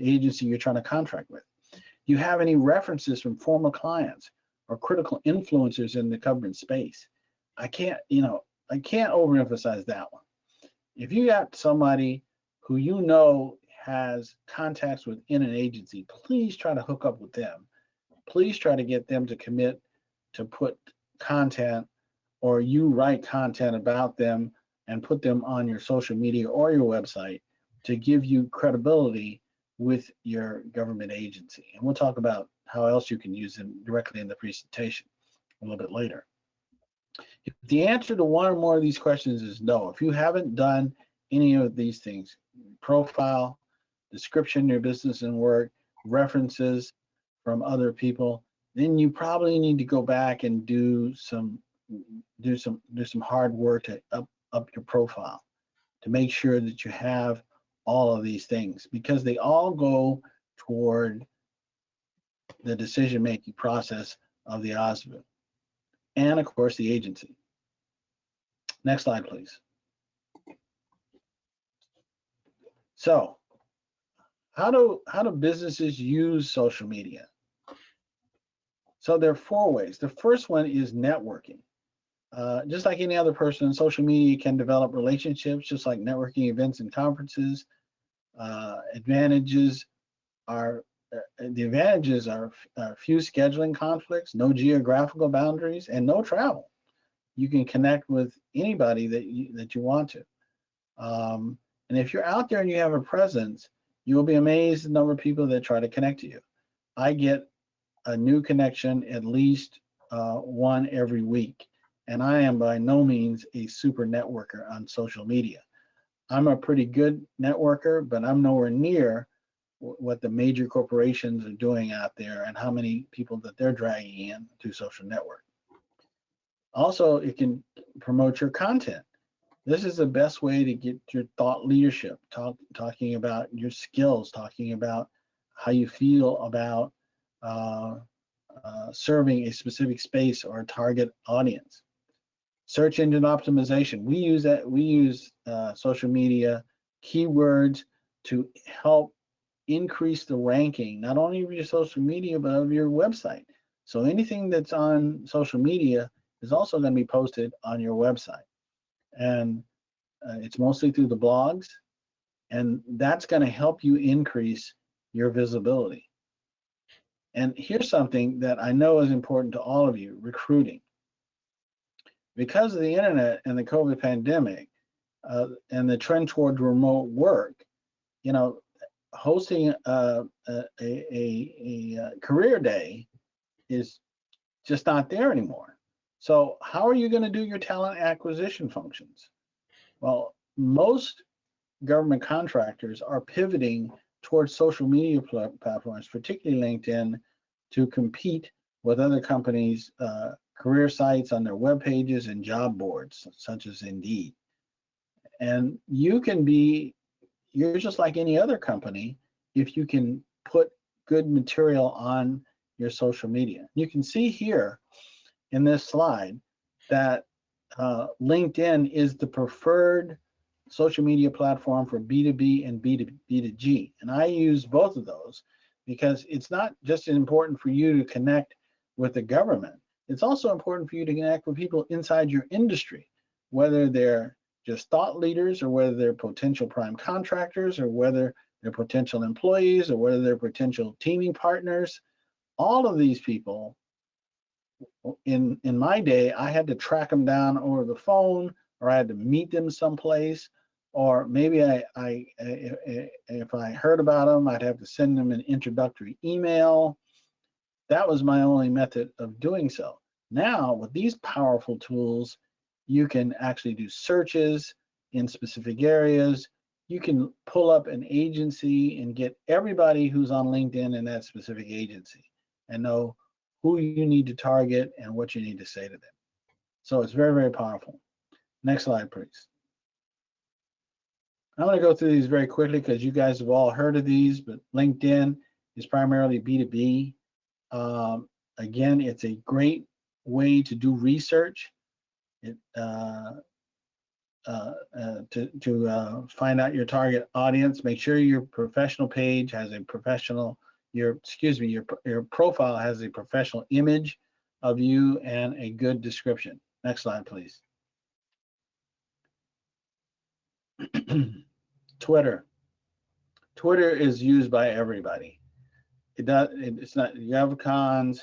Speaker 4: agency you're trying to contract with? Do you have any references from former clients or critical influencers in the government space? I can't overemphasize that one. If you got somebody who you know has contacts within an agency, please try to hook up with them. Please try to get them to commit to put content, or you write content about them and put them on your social media or your website to give you credibility with your government agency. And we'll talk about how else you can use them directly in the presentation a little bit later. If the answer to one or more of these questions is no, if you haven't done any of these things, profile, description, your business and work, references from other people, then you probably need to go back and do some hard work to up your profile to make sure that you have all of these things, because they all go toward the decision-making process of the OSDBU and, of course, the agency. Next slide, please. So, how do businesses use social media? So there are 4 ways. The first one is networking. Just like any other person, social media can develop relationships, just like networking events and conferences. The advantages are few scheduling conflicts, no geographical boundaries, and no travel. You can connect with anybody that you want to. And if you're out there and you have a presence, you'll be amazed at the number of people that try to connect to you. I get a new connection at least one every week, and I am by no means a super networker on social media. I'm a pretty good networker, but I'm nowhere near what the major corporations are doing out there and how many people that they're dragging in to social network. Also, it can promote your content. This is the best way to get your thought leadership, talking about your skills, talking about how you feel about serving a specific space or a target audience. Search engine optimization. We use social media keywords to help increase the ranking, not only of your social media, but of your website. So anything that's on social media is also going to be posted on your website. And it's mostly through the blogs, and that's going to help you increase your visibility. And here's something that I know is important to all of you: recruiting. Because of the internet and the COVID pandemic and the trend toward remote work, you know, hosting a career day is just not there anymore. So how are you going to do your talent acquisition functions? Well, most government contractors are pivoting towards social media platforms, particularly LinkedIn, to compete with other companies' career sites on their web pages and job boards, such as Indeed. And you're just like any other company if you can put good material on your social media. You can see here in this slide that LinkedIn is the preferred social media platform for B2B and B2G. And I use both of those because it's not just important for you to connect with the government. It's also important for you to connect with people inside your industry, whether they're just thought leaders or whether they're potential prime contractors or whether they're potential employees or whether they're potential teaming partners. All of these people, in my day, I had to track them down over the phone, or I had to meet them someplace, or maybe if I heard about them, I'd have to send them an introductory email. That was my only method of doing so. Now, with these powerful tools, you can actually do searches in specific areas. You can pull up an agency and get everybody who's on LinkedIn in that specific agency and know who you need to target and what you need to say to them. So it's very, very powerful. Next slide, please. I'm going to go through these very quickly because you guys have all heard of these, but LinkedIn is primarily B2B. Again, it's a great way to do research. To find out your target audience. Make sure your professional page has a professional, your profile has a professional image of you and a good description. Next slide, please. Twitter. Twitter is used by everybody. It's not, you have cons,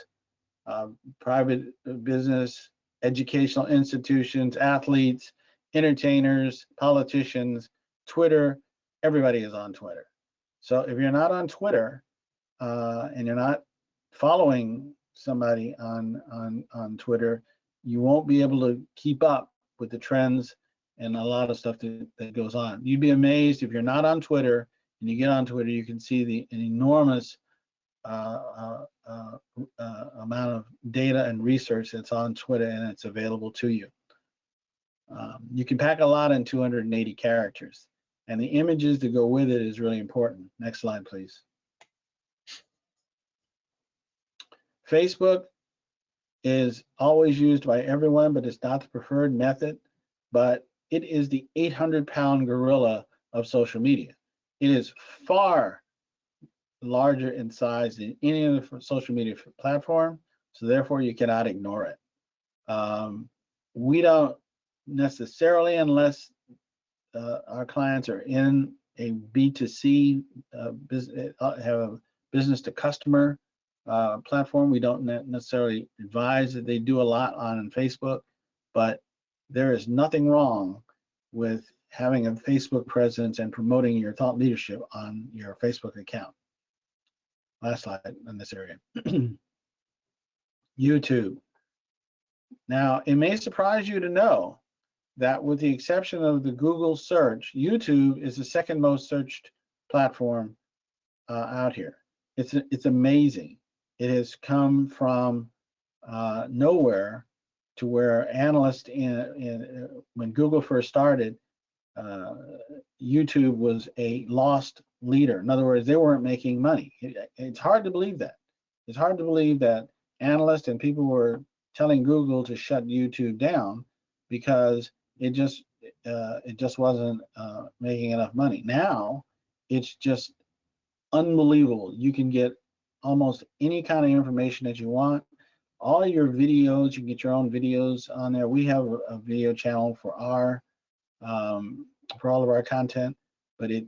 Speaker 4: private business, educational institutions, athletes, entertainers, politicians, Twitter, everybody is on Twitter. So if you're not on Twitter and you're not following somebody on Twitter, you won't be able to keep up with the trends and a lot of stuff that goes on. You'd be amazed if you're not on Twitter and you get on Twitter, you can see an enormous amount of data and research that's on Twitter and it's available to you. You can pack a lot in 280 characters, and the images that go with it is really important. Next slide, please. Facebook is always used by everyone, but it's not the preferred method, but it is the 800-pound gorilla of social media. It is far larger in size than any other social media platform, so therefore you cannot ignore it. We don't necessarily, unless our clients are in a B2C business, have a business to customer platform, we don't necessarily advise that they do a lot on Facebook, but there is nothing wrong with having a Facebook presence and promoting your thought leadership on your Facebook account. Last slide in this area. YouTube. Now, it may surprise you to know that with the exception of the Google search, YouTube is the second most searched platform out here. It's amazing. It has come from nowhere to where analysts when Google first started, YouTube was a lost leader. In other words, they weren't making money. It's hard to believe that. It's hard to believe that analysts and people were telling Google to shut YouTube down because it just wasn't making enough money. Now it's just unbelievable. You can get almost any kind of information that you want. All your videos, you can get your own videos on there. We have a video channel for all of our content, but it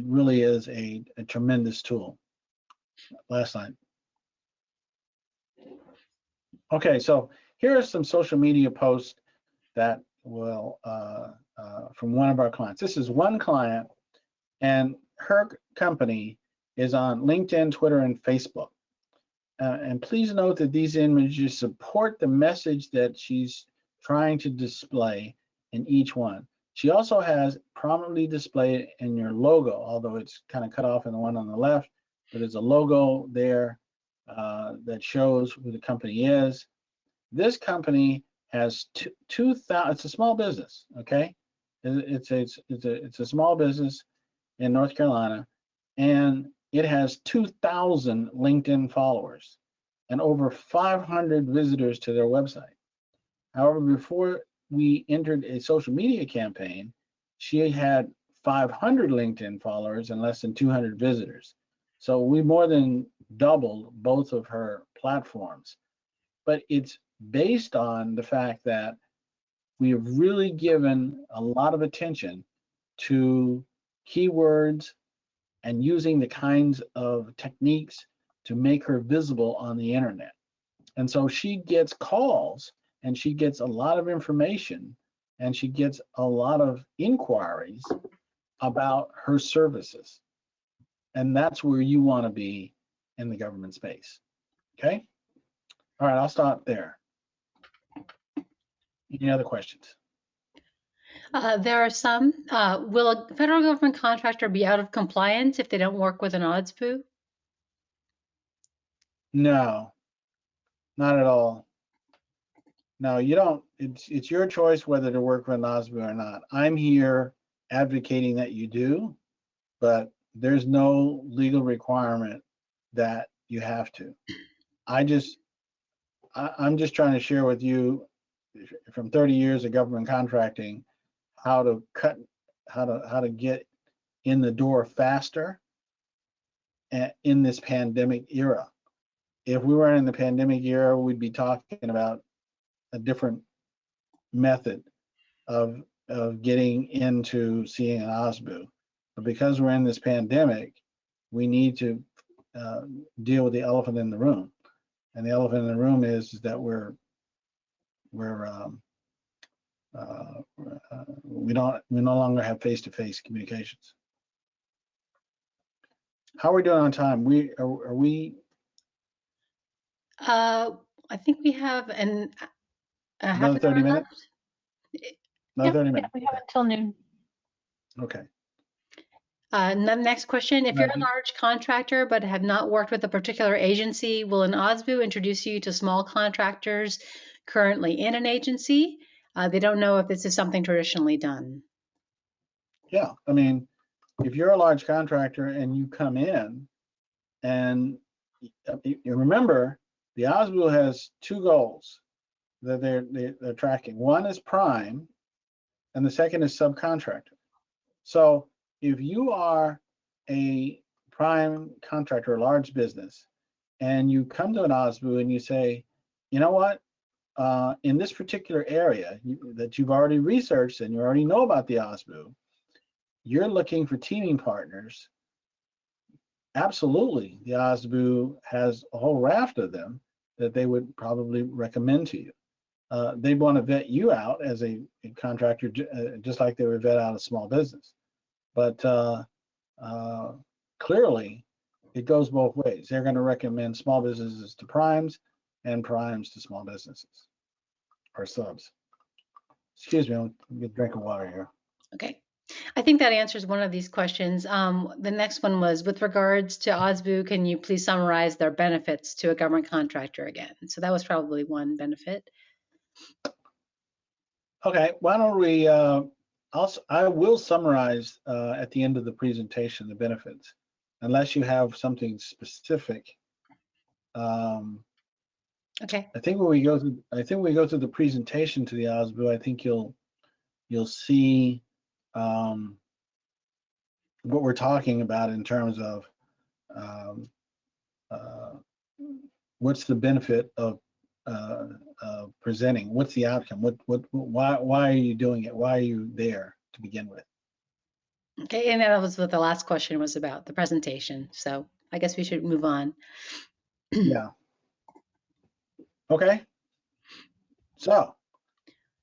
Speaker 4: really is a tremendous tool. Last slide. Okay, so here are some social media posts that will from one of our clients. This is one client, and her company is on LinkedIn, Twitter, and Facebook. And please note that these images support the message that she's trying to display in each one. She also has prominently displayed in your logo, although it's kind of cut off in the one on the left, but there's a logo there that shows who the company is. This company has 2,000, it's a small business, okay? It's a small business in North Carolina, and it has 2,000 LinkedIn followers and over 500 visitors to their website. However, before we entered a social media campaign, she had 500 LinkedIn followers and less than 200 visitors. So we more than doubled both of her platforms. But it's based on the fact that we have really given a lot of attention to keywords and using the kinds of techniques to make her visible on the internet. And so she gets calls and she gets a lot of information and she gets a lot of inquiries about her services. And that's where you want to be in the government space. Okay? All right, I'll stop there. Any other questions?
Speaker 3: There are some. Will a federal government contractor be out of compliance if they don't work with an OSDBU?
Speaker 4: No, not at all. No, you don't. It's your choice whether to work with an OSDBU or not. I'm here advocating that you do, but there's no legal requirement that you have to. I'm just trying to share with you from 30 years of government contracting how to get in the door faster in this pandemic era. If we were in the pandemic era, we'd be talking about a different method of getting into seeing an OSDBU. But because we're in this pandemic, we need to deal with the elephant in the room. And the elephant in the room is that we no longer have face-to-face communications. How are we doing on time? Are we?
Speaker 3: I think we have
Speaker 4: Another 30 minutes? Another 30 minutes.
Speaker 2: We have until noon.
Speaker 4: Okay.
Speaker 3: The next question, if you're a large contractor but have not worked with a particular agency, will an OSDBU introduce you to small contractors currently in an agency? They don't know if this is something traditionally done.
Speaker 4: Yeah, I mean, if you're a large contractor and you come in and you remember, the OSDBU has two goals that they're tracking. One is prime and the second is subcontractor. So if you are a prime contractor, a large business, and you come to an OSDBU and you say, you know what, in this particular area that you've already researched and you already know about the OSDBU, you're looking for teaming partners. Absolutely, the OSDBU has a whole raft of them that they would probably recommend to you. They'd want to vet you out as a contractor, just like they would vet out a small business. But clearly, it goes both ways. They're going to recommend small businesses to primes and primes to small businesses or subs. Excuse me, I'll get a drink of water here.
Speaker 3: Okay. I think that answers one of these questions. The next one was, with regards to OSDBU, can you please summarize their benefits to a government contractor again? So that was probably one benefit.
Speaker 4: Okay, why don't we, I will summarize at the end of the presentation the benefits, unless you have something specific.
Speaker 3: Okay.
Speaker 4: I think when we go through the presentation to the OSDBU, I think you'll see what we're talking about in terms of what's the benefit of presenting, what's the outcome, why are you doing it, why are you there to begin with.
Speaker 3: Okay, and that was what the last question was about, the presentation. So I guess we should move on.
Speaker 4: Yeah. Okay. So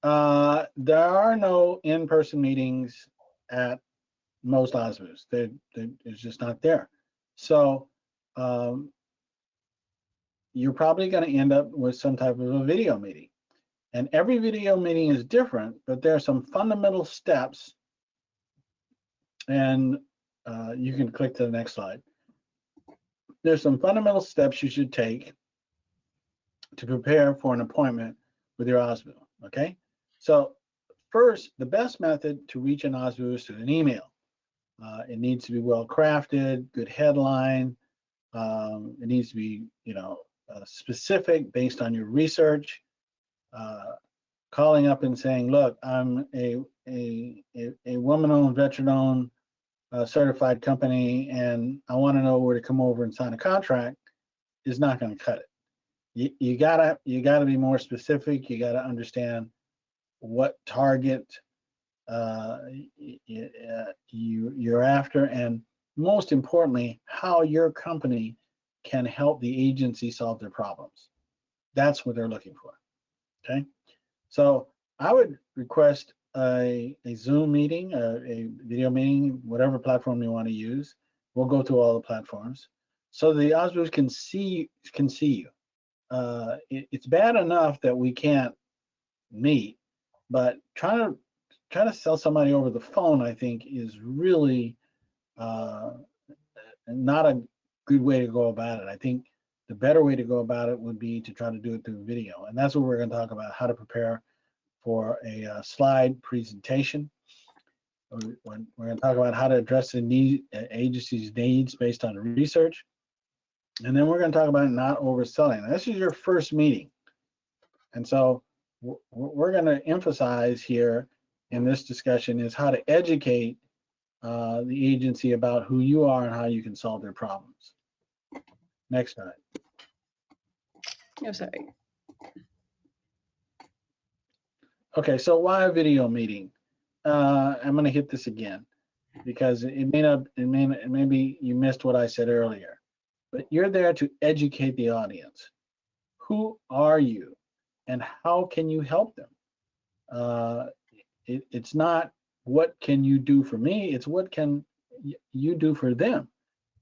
Speaker 4: there are no in-person meetings at most OSBUs. It's just not there. So you're probably going to end up with some type of a video meeting. And every video meeting is different, but there are some fundamental steps. And you can click to the next slide. There's some fundamental steps you should take to prepare for an appointment with your OSBU, okay? So first, the best method to reach an OSBU is through an email. It needs to be well crafted, good headline. It needs to be, specific based on your research. Calling up and saying, look, I'm a woman-owned, veteran-owned, certified company, and I want to know where to come over and sign a contract is not going to cut it. You gotta be more specific. You gotta understand what target you're after, and most importantly, how your company can help the agency solve their problems. That's what they're looking for. Okay, so I would request a Zoom meeting, a video meeting, whatever platform you want to use. We'll go through all the platforms so the OSBUs can see you. It's bad enough that we can't meet, but trying to sell somebody over the phone, I think, is really not a good way to go about it. I think the better way to go about it would be to try to do it through video, and that's what we're going to talk about: how to prepare for a slide presentation. We're going to talk about how to address the agency's needs based on research. And then we're going to talk about not overselling. Now, this is your first meeting. And so we're going to emphasize here in this discussion is how to educate the agency about who you are and how you can solve their problems. Next slide.
Speaker 3: Oh, sorry.
Speaker 4: Okay, so why a video meeting? I'm going to hit this again because maybe you missed what I said earlier. But you're there to educate the audience. Who are you and how can you help them? It's not what can you do for me, it's what can you do for them.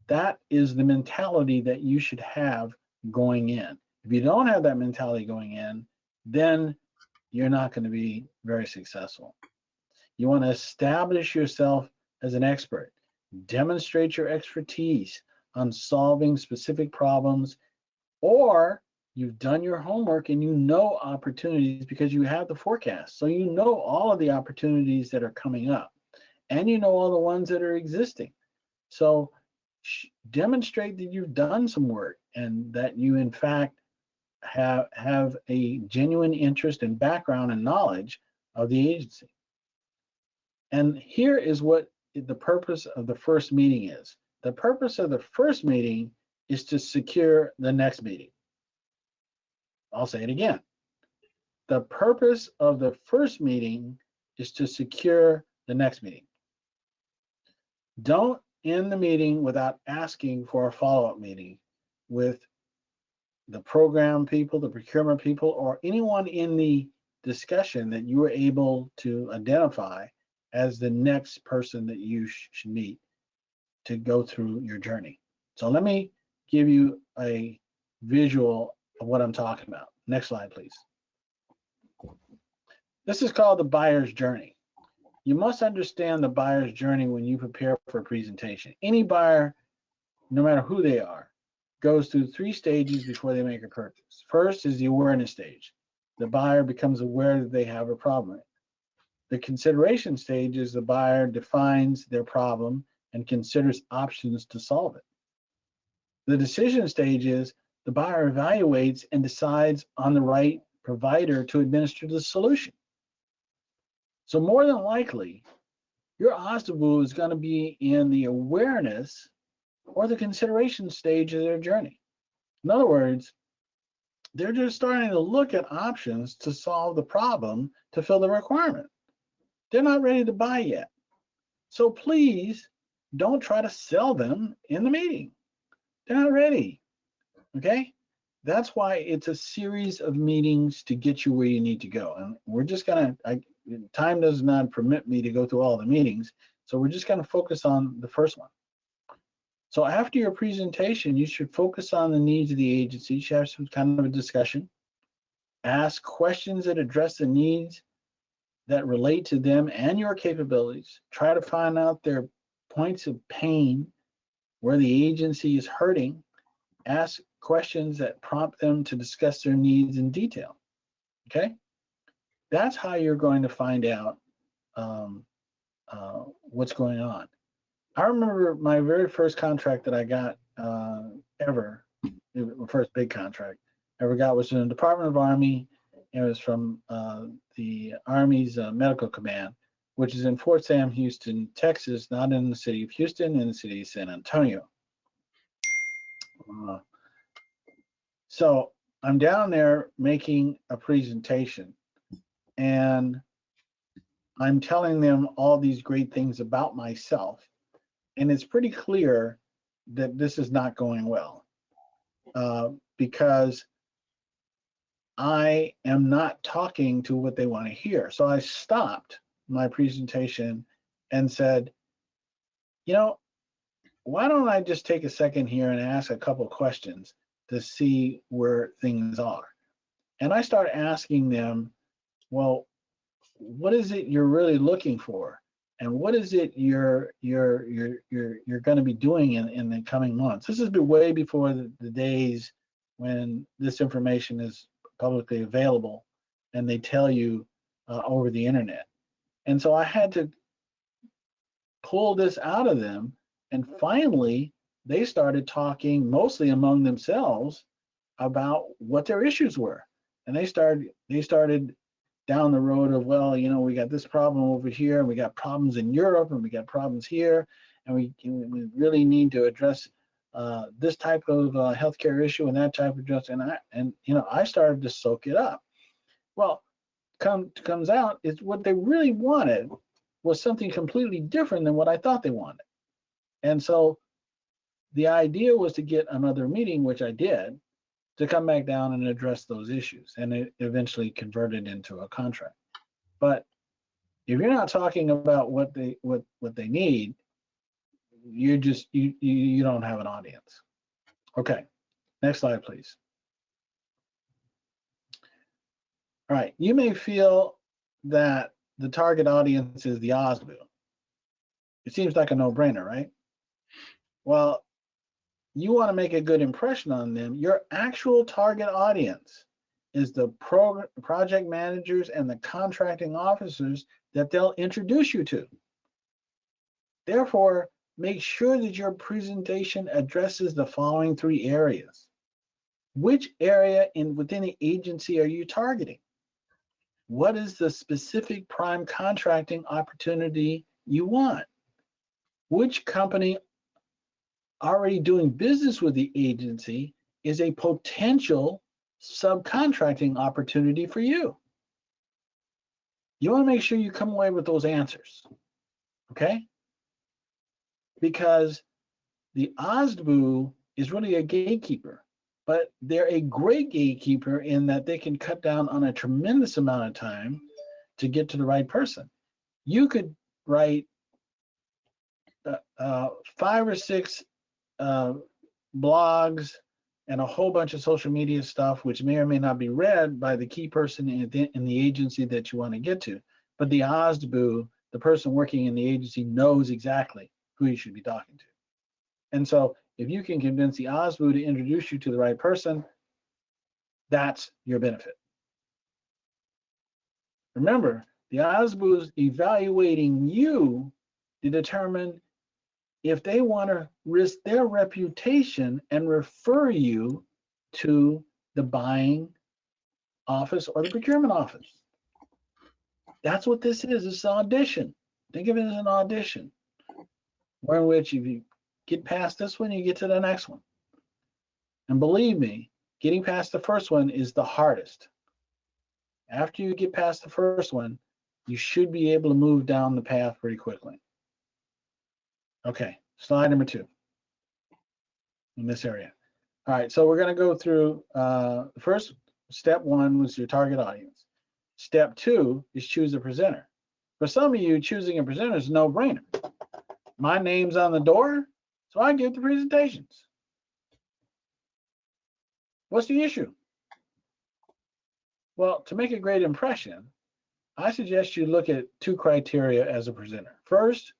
Speaker 4: That is the mentality that you should have going in. If you don't have that mentality going in, then you're not going to be very successful. You want to establish yourself as an expert, demonstrate your expertise on solving specific problems, or you've done your homework and you know opportunities because you have the forecast. So you know all of the opportunities that are coming up and you know all the ones that are existing. So demonstrate that you've done some work and that you in fact have a genuine interest and background and knowledge of the agency. And here is what the purpose of the first meeting is. The purpose of the first meeting is to secure the next meeting. I'll say it again. The purpose of the first meeting is to secure the next meeting. Don't end the meeting without asking for a follow-up meeting with the program people, the procurement people, or anyone in the discussion that you were able to identify as the next person that you should meet to go through your journey. So let me give you a visual of what I'm talking about. Next slide, please. This is called the buyer's journey. You must understand the buyer's journey when you prepare for a presentation. Any buyer, no matter who they are, goes through 3 stages before they make a purchase. First is the awareness stage. The buyer becomes aware that they have a problem. The consideration stage is the buyer defines their problem and considers options to solve it. The decision stage is the buyer evaluates and decides on the right provider to administer the solution. So more than likely, your OSDBU is going to be in the awareness or the consideration stage of their journey. In other words, they're just starting to look at options to solve the problem to fill the requirement. They're not ready to buy yet. So please don't try to sell them in the meeting. They're not ready, okay? That's why it's a series of meetings to get you where you need to go. And we're just gonna, time does not permit me to go through all the meetings, So we're just going to focus on the first one. So after your presentation, you should focus on the needs of the agency. You should have some kind of a discussion. Ask questions that address the needs that relate to them and your capabilities. Try to find out their points of pain, where the agency is hurting. Ask questions that prompt them to discuss their needs in detail. Okay? That's how you're going to find out what's going on. I remember my very first contract that I got ever, the first big contract I ever got was in the Department of Army. It was from the Army's Medical Command, which is in Fort Sam Houston, Texas, not in the city of Houston, in the city of San Antonio. So I'm down there making a presentation, and I'm telling them all these great things about myself. And it's pretty clear that this is not going well because I am not talking to what they want to hear. So I stopped my presentation and said, you know, why don't I just take a second here and ask a couple questions to see where things are? And I start asking them, well, what is it you're really looking for? And what is it you're going to be doing in the coming months? This is way before the days when this information is publicly available and they tell you over the internet. And so I had to pull this out of them, and finally they started talking mostly among themselves about what their issues were. And they started down the road of, well, you know, we got this problem over here, and we got problems in Europe, and we got problems here, and we really need to address this type of healthcare issue and that type of just, and you know, I started to soak it up. Well, comes out is what they really wanted was something completely different than what I thought they wanted. And so the idea was to get another meeting, which I did, to come back down and address those issues, and it eventually converted into a contract. But if you're not talking about what they need, you don't have an audience. Okay, next slide, please. All right, you may feel that the target audience is the OSDBU. It seems like a no-brainer, right? Well, you want to make a good impression on them. Your actual target audience is the project managers and the contracting officers that they'll introduce you to. Therefore, make sure that your presentation addresses the following three areas. Which area within the agency are you targeting? What is the specific prime contracting opportunity you want? Which company already doing business with the agency is a potential subcontracting opportunity for you? You want to make sure you come away with those answers, okay? Because the OSDBU is really a gatekeeper, but they're a great gatekeeper in that they can cut down on a tremendous amount of time to get to the right person. You could write 5 or 6 blogs and a whole bunch of social media stuff, which may or may not be read by the key person in the agency that you want to get to. But the OSDBU, the person working in the agency, knows exactly who you should be talking to. And so if you can convince the OSDBU to introduce you to the right person, that's your benefit. Remember, the OSDBU is evaluating you to determine if they want to risk their reputation and refer you to the buying office or the procurement office. That's what this is. It's an audition. Think of it as an audition, where in which if you get past this one, you get to the next one. And believe me, getting past the first one is the hardest. After you get past the first one, you should be able to move down the path pretty quickly. Okay, slide number 2 in this area. All right, so we're going to go through the first step. 1 was your target audience. Step 2 is choose a presenter. For some of you, choosing a presenter is a no-brainer. My name's on the door, so I give the presentations. What's the issue? Well, to make a great impression, I suggest you look at 2 criteria as a presenter. First,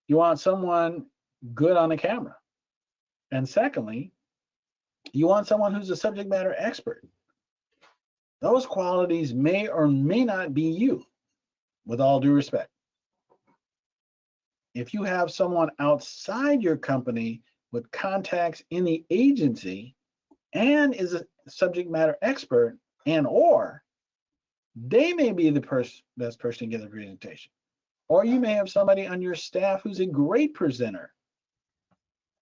Speaker 4: you want someone good on the camera. And secondly, you want someone who's a subject matter expert. Those qualities may or may not be you, with all due respect. If you have someone outside your company with contacts in the agency and is a subject matter expert, and or they may be the best person to give the presentation. Or you may have somebody on your staff who's a great presenter.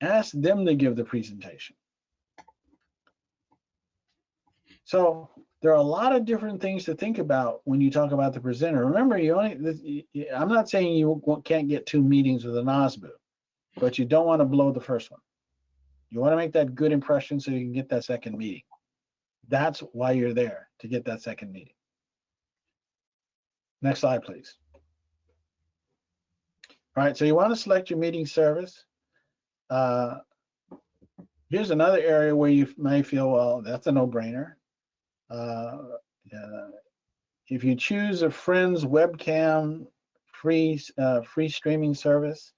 Speaker 4: Ask them to give the presentation. So there are a lot of different things to think about when you talk about the presenter. Remember, I'm not saying you can't get 2 meetings with an OSDBU, but you don't want to blow the first one. You want to make that good impression so you can get that second meeting. That's why you're there, to get that second meeting. Next slide, please. All right, so you want to select your meeting service. Here's another area where you may feel, well, that's a no-brainer. If you choose a friend's webcam free streaming service,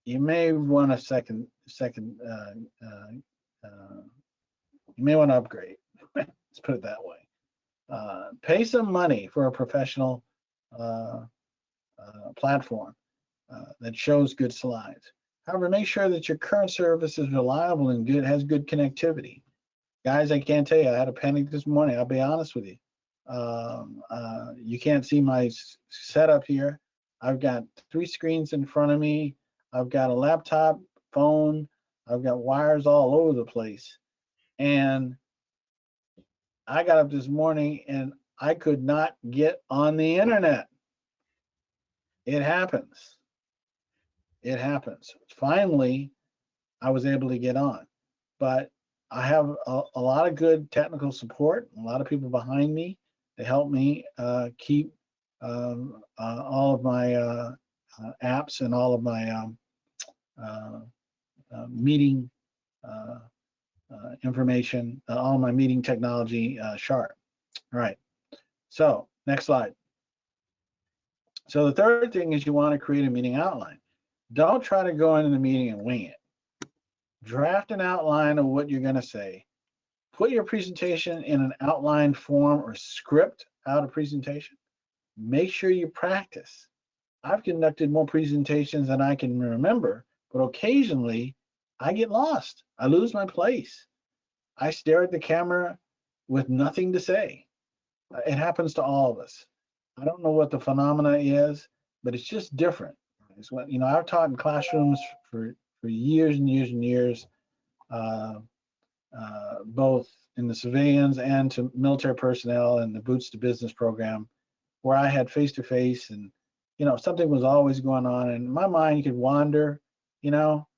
Speaker 4: you may want you may want to upgrade. Let's put it that way. Pay some money for a professional platform that shows good slides. However, make sure that your current service is reliable and has good connectivity. Guys, I can't tell you, I had a panic this morning. I'll be honest with you. You can't see my setup here. I've got 3 screens in front of me. I've got a laptop, phone. I've got wires all over the place. And I got up this morning and I could not get on the internet. It happens. It happens. Finally, I was able to get on. But I have a lot of good technical support, a lot of people behind me to help me keep all of my apps and all of my meeting information, all my meeting technology sharp. All right, so next slide. So the third thing is you want to create a meeting outline. Don't try to go into the meeting and wing it. Draft an outline of what you're going to say. Put your presentation in an outline form or script out a presentation. Make sure you practice. I've conducted more presentations than I can remember, but occasionally I get lost. I lose my place. I stare at the camera with nothing to say. It happens to all of us. I don't know what the phenomena is, but it's just different. It's what, I've taught in classrooms for years and years and years, both in the civilians and to military personnel in the Boots to Business program, where I had face-to-face and, something was always going on and my mind could wander, particularly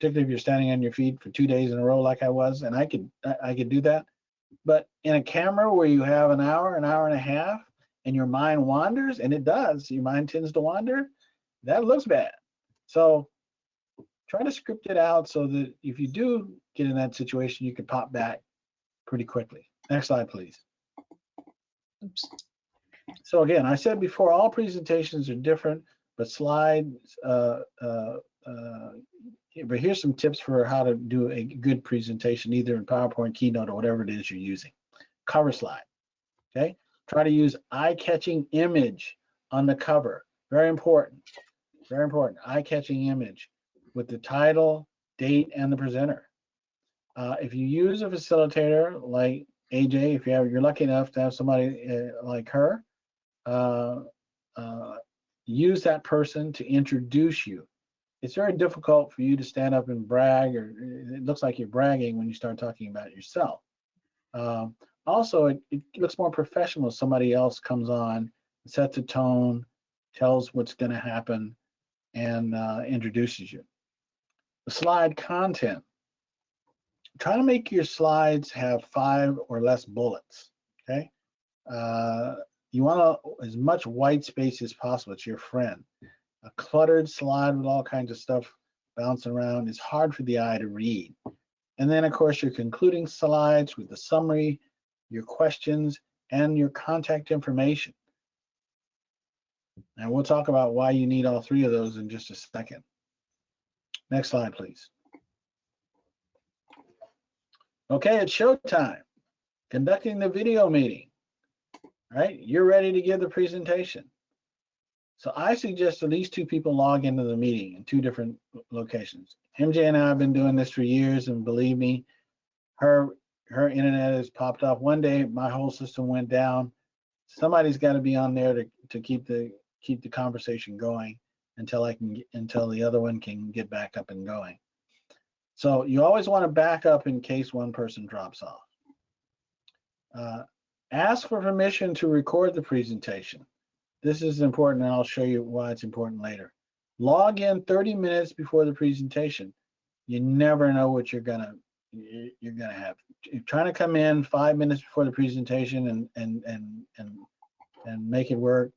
Speaker 4: if you're standing on your feet for 2 days in a row like I was, and I could do that. But in a camera where you have an hour and a half, and your mind wanders, and it does, your mind tends to wander, that looks bad. So try to script it out so that if you do get in that situation, you can pop back pretty quickly. Next slide, please.
Speaker 3: Oops.
Speaker 4: So again, I said before, all presentations are different, but slides, but here's some tips for how to do a good presentation, either in PowerPoint, Keynote, or whatever it is you're using. Cover slide, okay? Try to use eye-catching image on the cover. Very important, eye-catching image with the title, date, and the presenter. If you use a facilitator like AJ, if you're lucky enough to have somebody like her, use that person to introduce you. It's very difficult for you to stand up and brag, or it looks like you're bragging when you start talking about yourself. Also, it looks more professional if somebody else comes on, sets a tone, tells what's going to happen, and introduces you. The slide content. Try to make your slides have 5 or less bullets, okay? You want as much white space as possible. It's your friend. A cluttered slide with all kinds of stuff bouncing around is hard for the eye to read. And then, of course, your concluding slides with the summary, your questions, and your contact information. And we'll talk about why you need all three of those in just a second. Next slide, please. Okay, it's showtime. Conducting the video meeting. All right, you're ready to give the presentation. So I suggest at least 2 people log into the meeting in 2 different locations. MJ and I have been doing this for years, and believe me, her internet has popped off. One day, my whole system went down. Somebody's got to be on there to keep the conversation going until the other one can get back up and going. So you always want to back up in case one person drops off. Ask for permission to record the presentation. This is important, and I'll show you why it's important later. Log in 30 minutes before the presentation. You never know what you're gonna have. You're trying to come in 5 minutes before the presentation and make it work.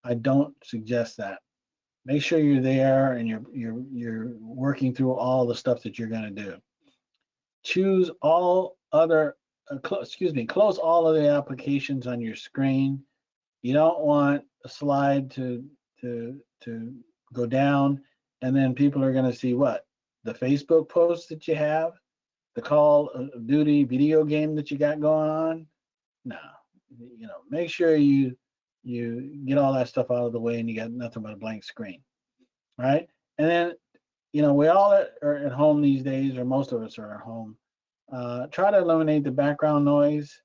Speaker 4: I don't suggest that. Make sure you're there and you're working through all the stuff that you're going to do. Choose all other, close all of the applications on your screen. You don't want a slide to go down, and then people are going to see what? The Facebook post that you have, the Call of Duty video game that you got going on. No, make sure you get all that stuff out of the way and you got nothing but a blank screen, right? And then, we all are at home these days, or most of us are at home. Try to eliminate the background noise.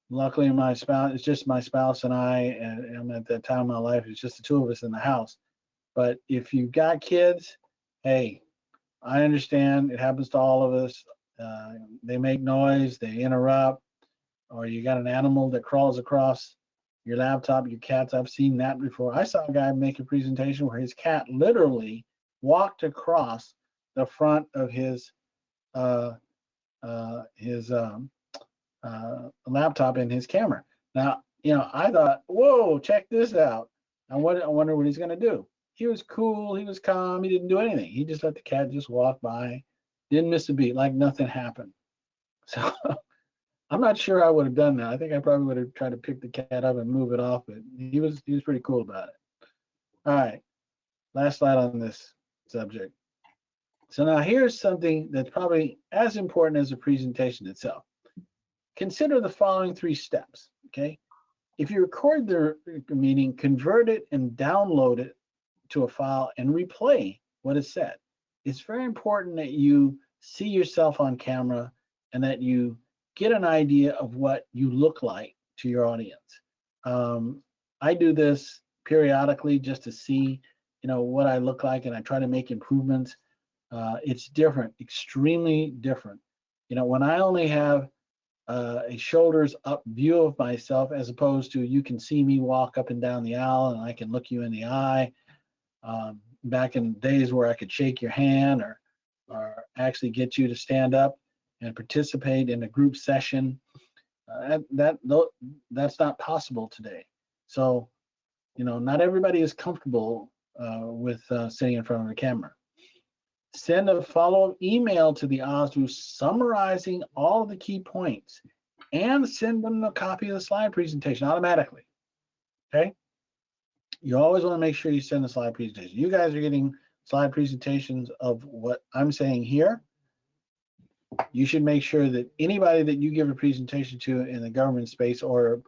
Speaker 4: Luckily, it's just my spouse and I, and I'm at that time of my life, it's just the 2 of us in the house. But if you've got kids, hey, I understand, it happens to all of us. They make noise, they interrupt, or you got an animal that crawls across your laptop, your cats. I've seen that before. I saw a guy make a presentation where his cat literally walked across the front of his laptop and his camera. Now, I thought, whoa, check this out. I wonder what he's going to do. He was cool, he was calm, he didn't do anything. He just let the cat just walk by, didn't miss a beat, like nothing happened. So I'm not sure I would have done that. I think I probably would have tried to pick the cat up and move it off, but he was pretty cool about it. All right, last slide on this subject. So now here's something that's probably as important as the presentation itself. Consider the following 3 steps, okay? If you record the meeting, convert it and download it to a file and replay what is said. It's very important that you see yourself on camera and that you get an idea of what you look like to your audience. I do this periodically just to see, what I look like, and I try to make improvements. It's different, extremely different. When I only have a shoulders up view of myself, as opposed to you can see me walk up and down the aisle and I can look you in the eye. Back in days where I could shake your hand or actually get you to stand up and participate in a group session, that's not possible today. So, not everybody is comfortable with sitting in front of the camera. Send a follow-up email to the OSDBU summarizing all of the key points, and send them a copy of the slide presentation automatically. Okay? You always want to make sure you send the slide presentation. You guys are getting slide presentations of what I'm saying here. You should make sure that anybody that you give a presentation to in the government space, or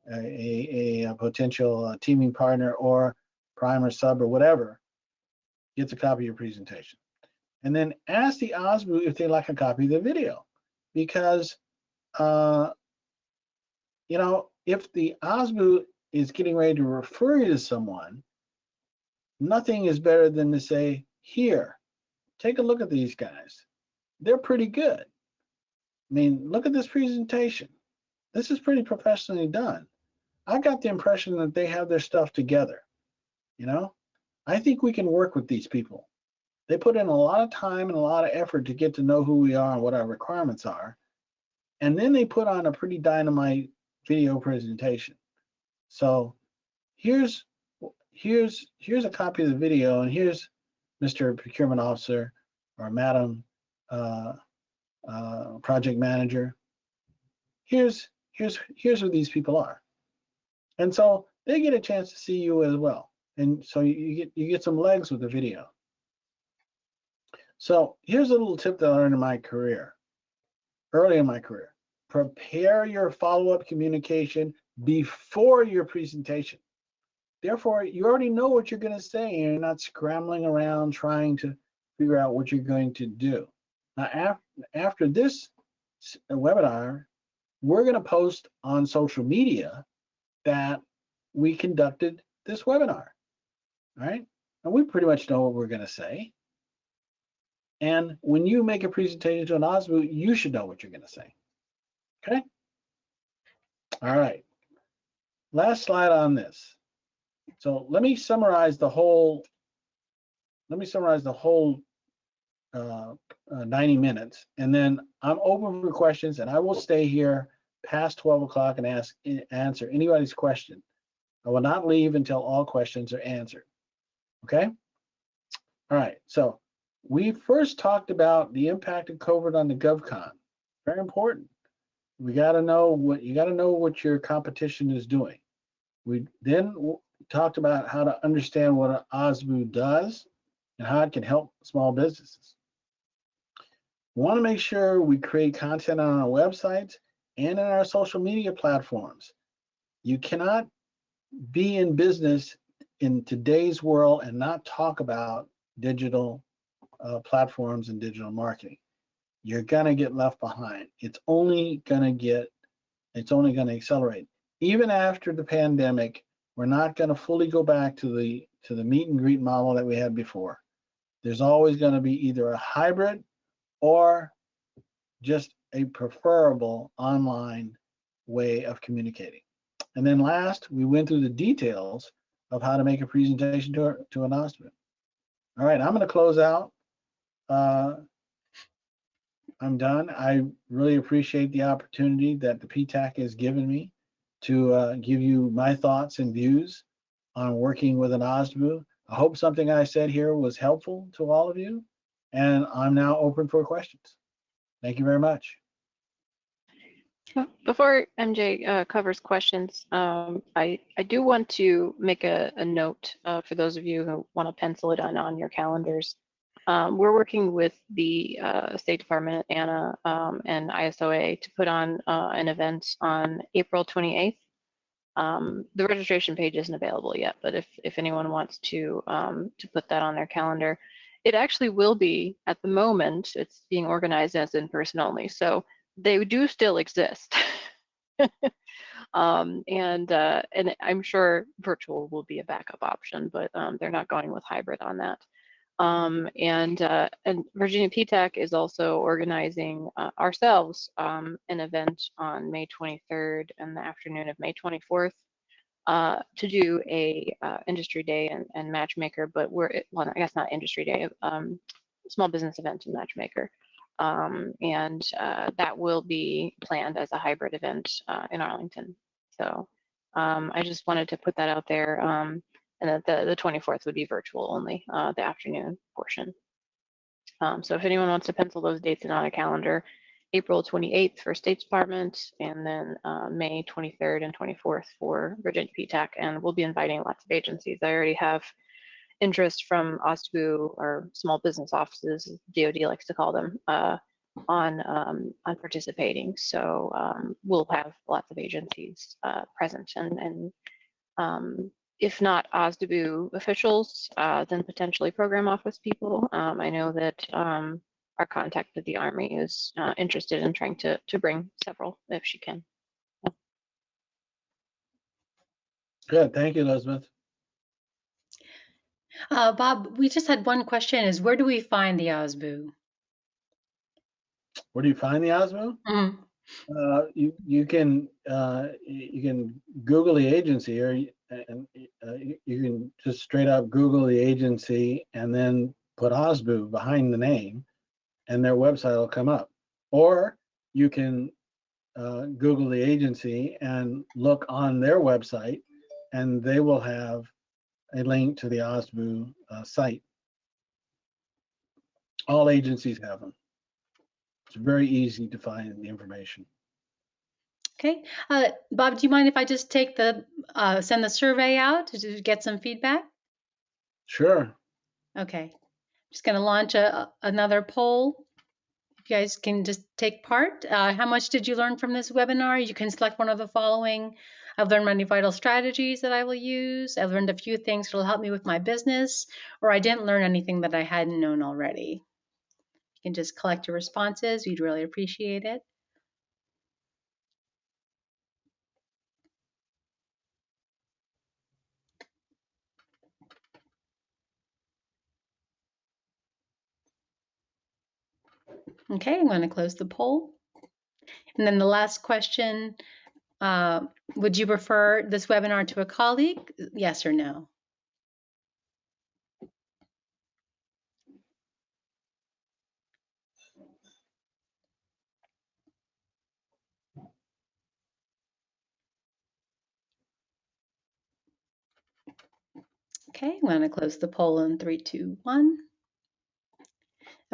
Speaker 4: a potential teaming partner or prime or sub or whatever, gets a copy of your presentation. And then ask the OSDBU if they like a copy of the video, because if the OSDBU is getting ready to refer you to someone, nothing is better than to say, here, take a look at these guys. They're pretty good. I mean, look at this presentation. This is pretty professionally done. I got the impression that they have their stuff together. I think we can work with these people. They put in a lot of time and a lot of effort to get to know who we are and what our requirements are. and then they put on a pretty dynamite video presentation. So here's a copy of the video, and here's Mr. Procurement Officer or Madam Project Manager. Here's who these people are, and so they get a chance to see you as well, and so you get some legs with the video. So here's a little tip that I learned in my career, early in my career. Prepare your follow-up communication before your presentation. Therefore, you already know what you're going to say, and you're not scrambling around trying to figure out what you're going to do. Now, after this webinar, we're going to post on social media that we conducted this webinar, right? And we pretty much know what we're going to say. And when you make a presentation to an OSDBU, you should know what you're going to say. Okay? All right. Last slide on this. So let me summarize the whole 90 minutes, and then I'm open for questions, and I will stay here past 12 o'clock and answer anybody's question. I will not leave until all questions are answered. Okay? All right. So we first talked about the impact of COVID on the GovCon. Very important. You got to know what your competition is doing. We then talked about how to understand what an OSDBU does and how it can help small businesses. We want to make sure we create content on our websites and in our social media platforms. You cannot be in business in today's world and not talk about digital platforms and digital marketing. You're gonna get left behind. It's only gonna accelerate. Even after the pandemic, we're not gonna fully go back to the meet and greet model that we had before. There's always gonna be either a hybrid or just a preferable online way of communicating. And then last, we went through the details of how to make a presentation to an OSDBU. All right, I'm going to close out. I'm done. I really appreciate the opportunity that the PTAC has given me to give you my thoughts and views on working with an OSDBU. I hope something I said here was helpful to all of you, and I'm now open for questions. Thank you very much.
Speaker 2: Before MJ covers questions, I do want to make a note for those of you who want to pencil it on your calendars. We're working with the State Department, ANA, and ISOA to put on an event on April 28th. The registration page isn't available yet, but if anyone wants to put that on their calendar, it actually will be, at the moment, it's being organized as in-person only. So they do still exist. And I'm sure virtual will be a backup option, but they're not going with hybrid on that. And Virginia PTAC is also organizing ourselves an event on May 23rd and the afternoon of May 24th to do a industry day and matchmaker, but well, I guess not industry day, small business event and matchmaker. And that will be planned as a hybrid event in Arlington. So I just wanted to put that out there, and that the 24th would be virtual only, the afternoon portion. So if anyone wants to pencil those dates in on a calendar, April 28th for State Department, and then May 23rd and 24th for Virginia PTAC, and we'll be inviting lots of agencies. I already have interest from OSDBU, or small business offices, as DoD likes to call them, on participating. So we'll have lots of agencies present, and if not OSDBU officials, then potentially program office people. I know that our contact with the Army is interested in trying to bring several if she can.
Speaker 4: Good, thank you, Elizabeth.
Speaker 3: Bob, we just had one question: is where do we find the OSDBU?
Speaker 4: Where do you find the OSDBU?
Speaker 3: Mm-hmm.
Speaker 4: You can Google the agency, or you can just straight up Google the agency and then put OSDBU behind the name, and their website will come up. Or you can Google the agency and look on their website, and they will have a link to the OSDBU site. All agencies have them. It's very easy to find the information.
Speaker 3: Okay, Bob, do you mind if I just take the send the survey out to get some feedback?
Speaker 4: Sure.
Speaker 3: Okay, just going to launch another poll. If you guys can just take part. How much did you learn from this webinar? You can select one of the following. I've learned many vital strategies that I will use. I've learned a few things that will help me with my business, or I didn't learn anything that I hadn't known already. You can just collect your responses. We'd really appreciate it. Okay, I'm going to close the poll. And then the last question, would you prefer this webinar to a colleague? Yes or no? Okay, I'm going to close the poll in 3, 2, 1.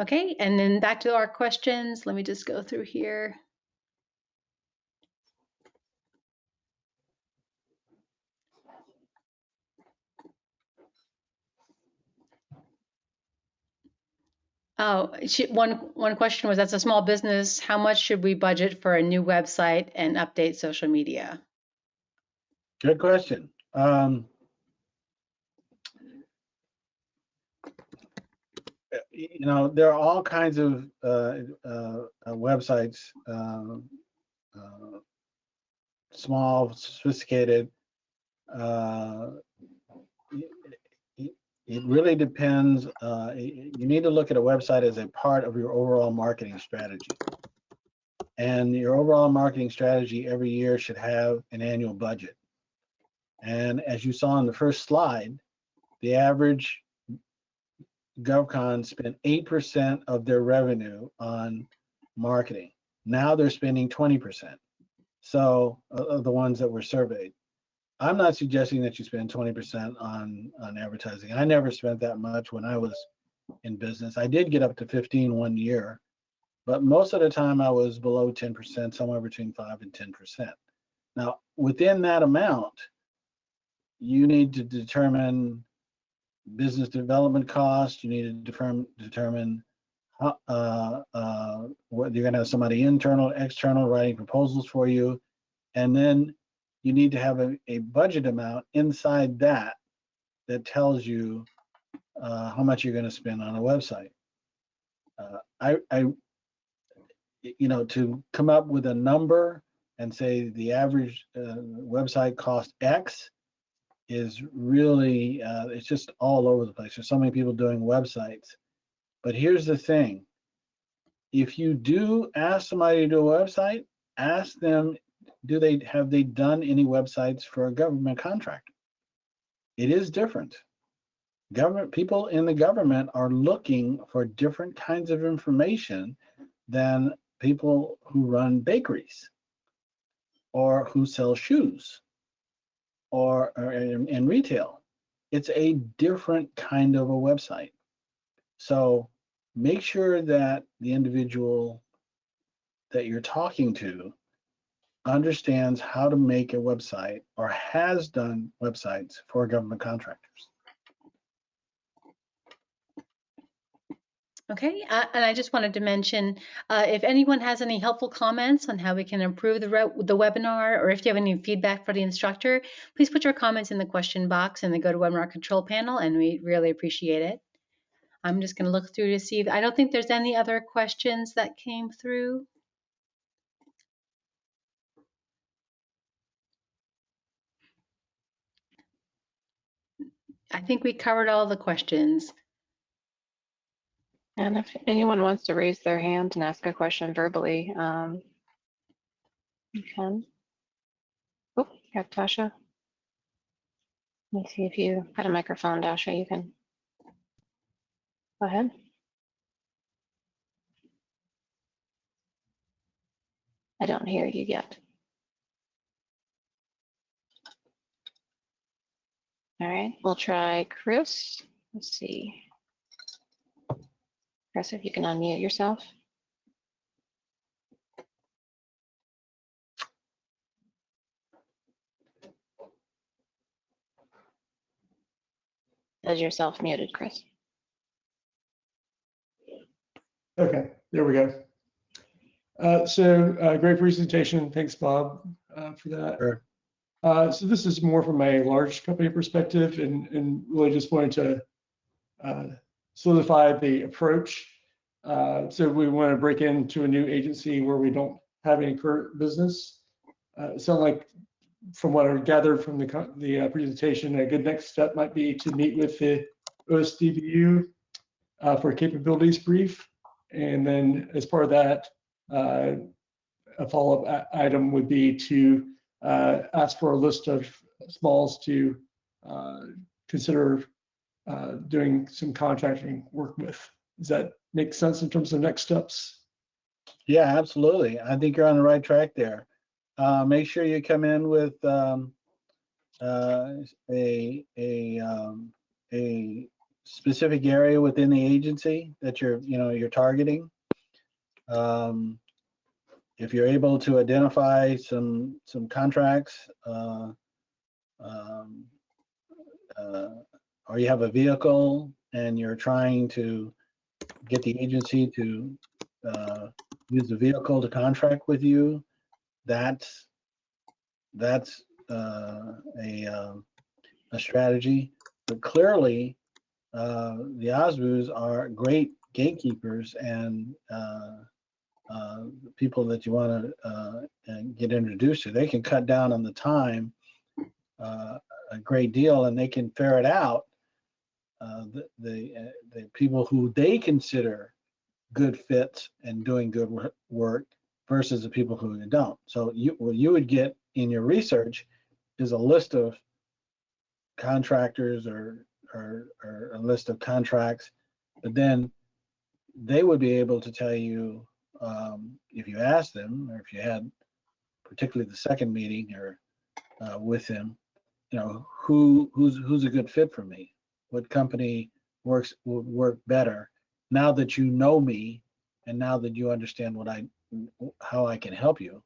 Speaker 3: Okay, and then back to our questions. Let me just go through here. Oh, one question was, that's a small business. How much should we budget for a new website and update social media?
Speaker 4: Good question. You know, there are all kinds of websites, small, sophisticated. It really depends. You need to look at a website as a part of your overall marketing strategy. And your overall marketing strategy every year should have an annual budget. And as you saw on the first slide, the average GovCon spent 8% of their revenue on marketing. Now they're spending 20%. So of the ones that were surveyed. I'm not suggesting that you spend 20% on advertising. I never spent that much when I was in business. I did get up to 15 one year, but most of the time I was below 10%, somewhere between 5 and 10%. Now, within that amount, you need to determine business development costs. You need to determine whether you're going to have somebody internal, external writing proposals for you, and then you need to have a budget amount inside that tells you how much you're going to spend on a website. You know, to come up with a number and say the average website cost X is really, it's just all over the place. There's so many people doing websites. But here's the thing. If you do ask somebody to do a website, ask them, have they done any websites for a government contractor? It is different. People in the government are looking for different kinds of information than people who run bakeries or who sell shoes or in retail. It's a different kind of a website. So make sure that the individual that you're talking to understands how to make a website or has done websites for government contractors.
Speaker 3: Okay, and I just wanted to mention, if anyone has any helpful comments on how we can improve the webinar, or if you have any feedback for the instructor, please put your comments in the question box in the GoToWebinar control panel, and we really appreciate it. I'm just going to look through to see. I don't think there's any other questions that came through. I think we covered all the questions.
Speaker 2: And if anyone wants to raise their hand and ask a question verbally, you can. Oh, you got Tasha. Let me see if you got a microphone, Dasha. You can go ahead. I don't hear you yet. All right, we'll try Chris. Let's see. Chris, if you can unmute yourself. Does yourself muted, Chris?
Speaker 5: Okay, there we go. Great presentation. Thanks, Bob, for that.
Speaker 4: Sure.
Speaker 5: So this is more from a large company perspective and really just wanted to solidify the approach. So we want to break into a new agency where we don't have any current business. It sounds like from what I gathered from the presentation, a good next step might be to meet with the OSDBU for a capabilities brief. And then as part of that, a follow-up item would be to ask for a list of smalls to consider doing some contracting work with. Does that make sense in terms of next steps?
Speaker 4: Yeah, absolutely. I think you're on the right track there. Make sure you come in with a specific area within the agency that you're targeting. If you're able to identify some contracts, or you have a vehicle and you're trying to get the agency to use the vehicle to contract with you, that's a strategy. But clearly, the OSDBUs are great gatekeepers and people that you want to get introduced to. They can cut down on the time a great deal, and they can ferret out the people who they consider good fits and doing good work versus the people who don't. So what you would get in your research is a list of contractors or a list of contracts, but then they would be able to tell you, if you asked them, or if you had particularly the second meeting or with them, who's a good fit for me, what company would work better now that you know me and now that you understand how I can help you.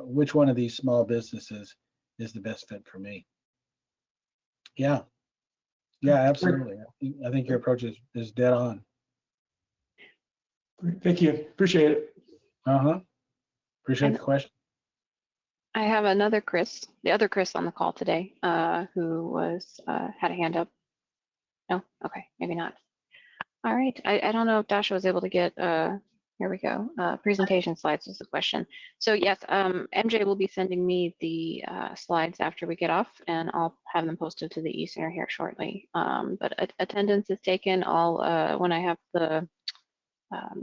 Speaker 4: Which one of these small businesses is the best fit for me? Yeah, absolutely. I think your approach is dead on.
Speaker 5: Great. Thank you. Appreciate it.
Speaker 4: Appreciate the question.
Speaker 2: I have another Chris, the other Chris on the call today, who had a hand up. No, okay, maybe not. All right, I don't know if Dasha was able to get, here we go, presentation slides was the question. So yes, MJ will be sending me the slides after we get off, and I'll have them posted to the e-center here shortly. But attendance is taken. When I have the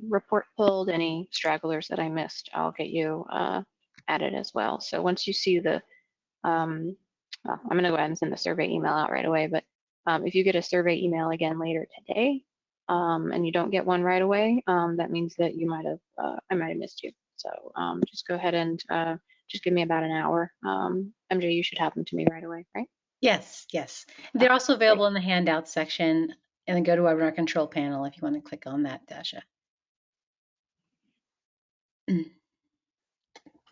Speaker 2: report pulled, any stragglers that I missed, I'll get you added as well. So once you see the, well, I'm going to go ahead and send the survey email out right away, but if you get a survey email again later today, and you don't get one right away, that means that I might have missed you. So just go ahead and just give me about an hour. MJ, you should have them to me right away, right?
Speaker 3: Yes. They're also available in the handout section, and then go to webinar control panel if you want to click on that, Dasha.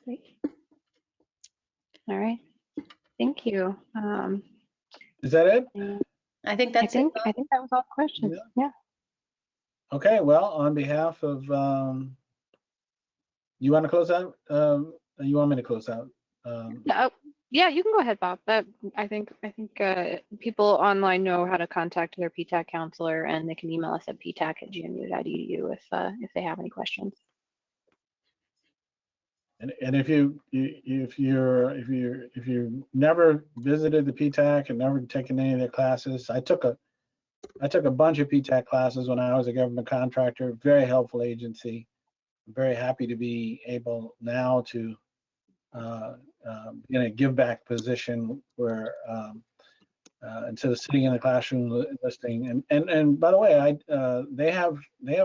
Speaker 2: Great. All right. Thank you.
Speaker 4: Is that it?
Speaker 3: I think that's it.
Speaker 2: I think that was all the questions. Yeah.
Speaker 4: Okay, well, on behalf of, you want to close out? You want me to close out?
Speaker 2: Yeah, you can go ahead, Bob. I think people online know how to contact their PTAC counselor, and they can email us at ptac@gmu.edu if they have any questions.
Speaker 4: And if you never visited the PTAC and never taken any of their classes, I took a bunch of PTAC classes when I was a government contractor. Very helpful agency. I'm very happy to be able now to in a give back position where instead of sitting in the classroom listening, and by the way, they have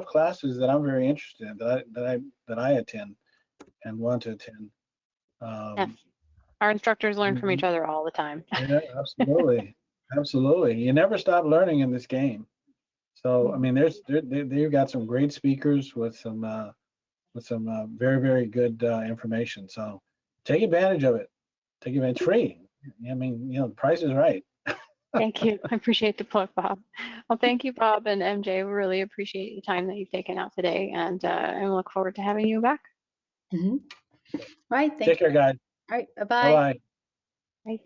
Speaker 4: classes that I'm very interested in that I attend. and want to attend.
Speaker 2: Yes. Our instructors learn from each other all the time.
Speaker 4: Yeah, absolutely, absolutely. You never stop learning in this game. So I mean, they've got some great speakers with some very, very good information. So take advantage of it. Take advantage. It's free. I mean, the price is right.
Speaker 2: Thank you. I appreciate the plug, Bob. Well, thank you, Bob and MJ. We really appreciate the time that you've taken out today, and look forward to having you back.
Speaker 3: Right. Thank
Speaker 4: Take care, guys.
Speaker 3: you. All right. Bye-bye.
Speaker 4: Bye-bye.
Speaker 2: Bye.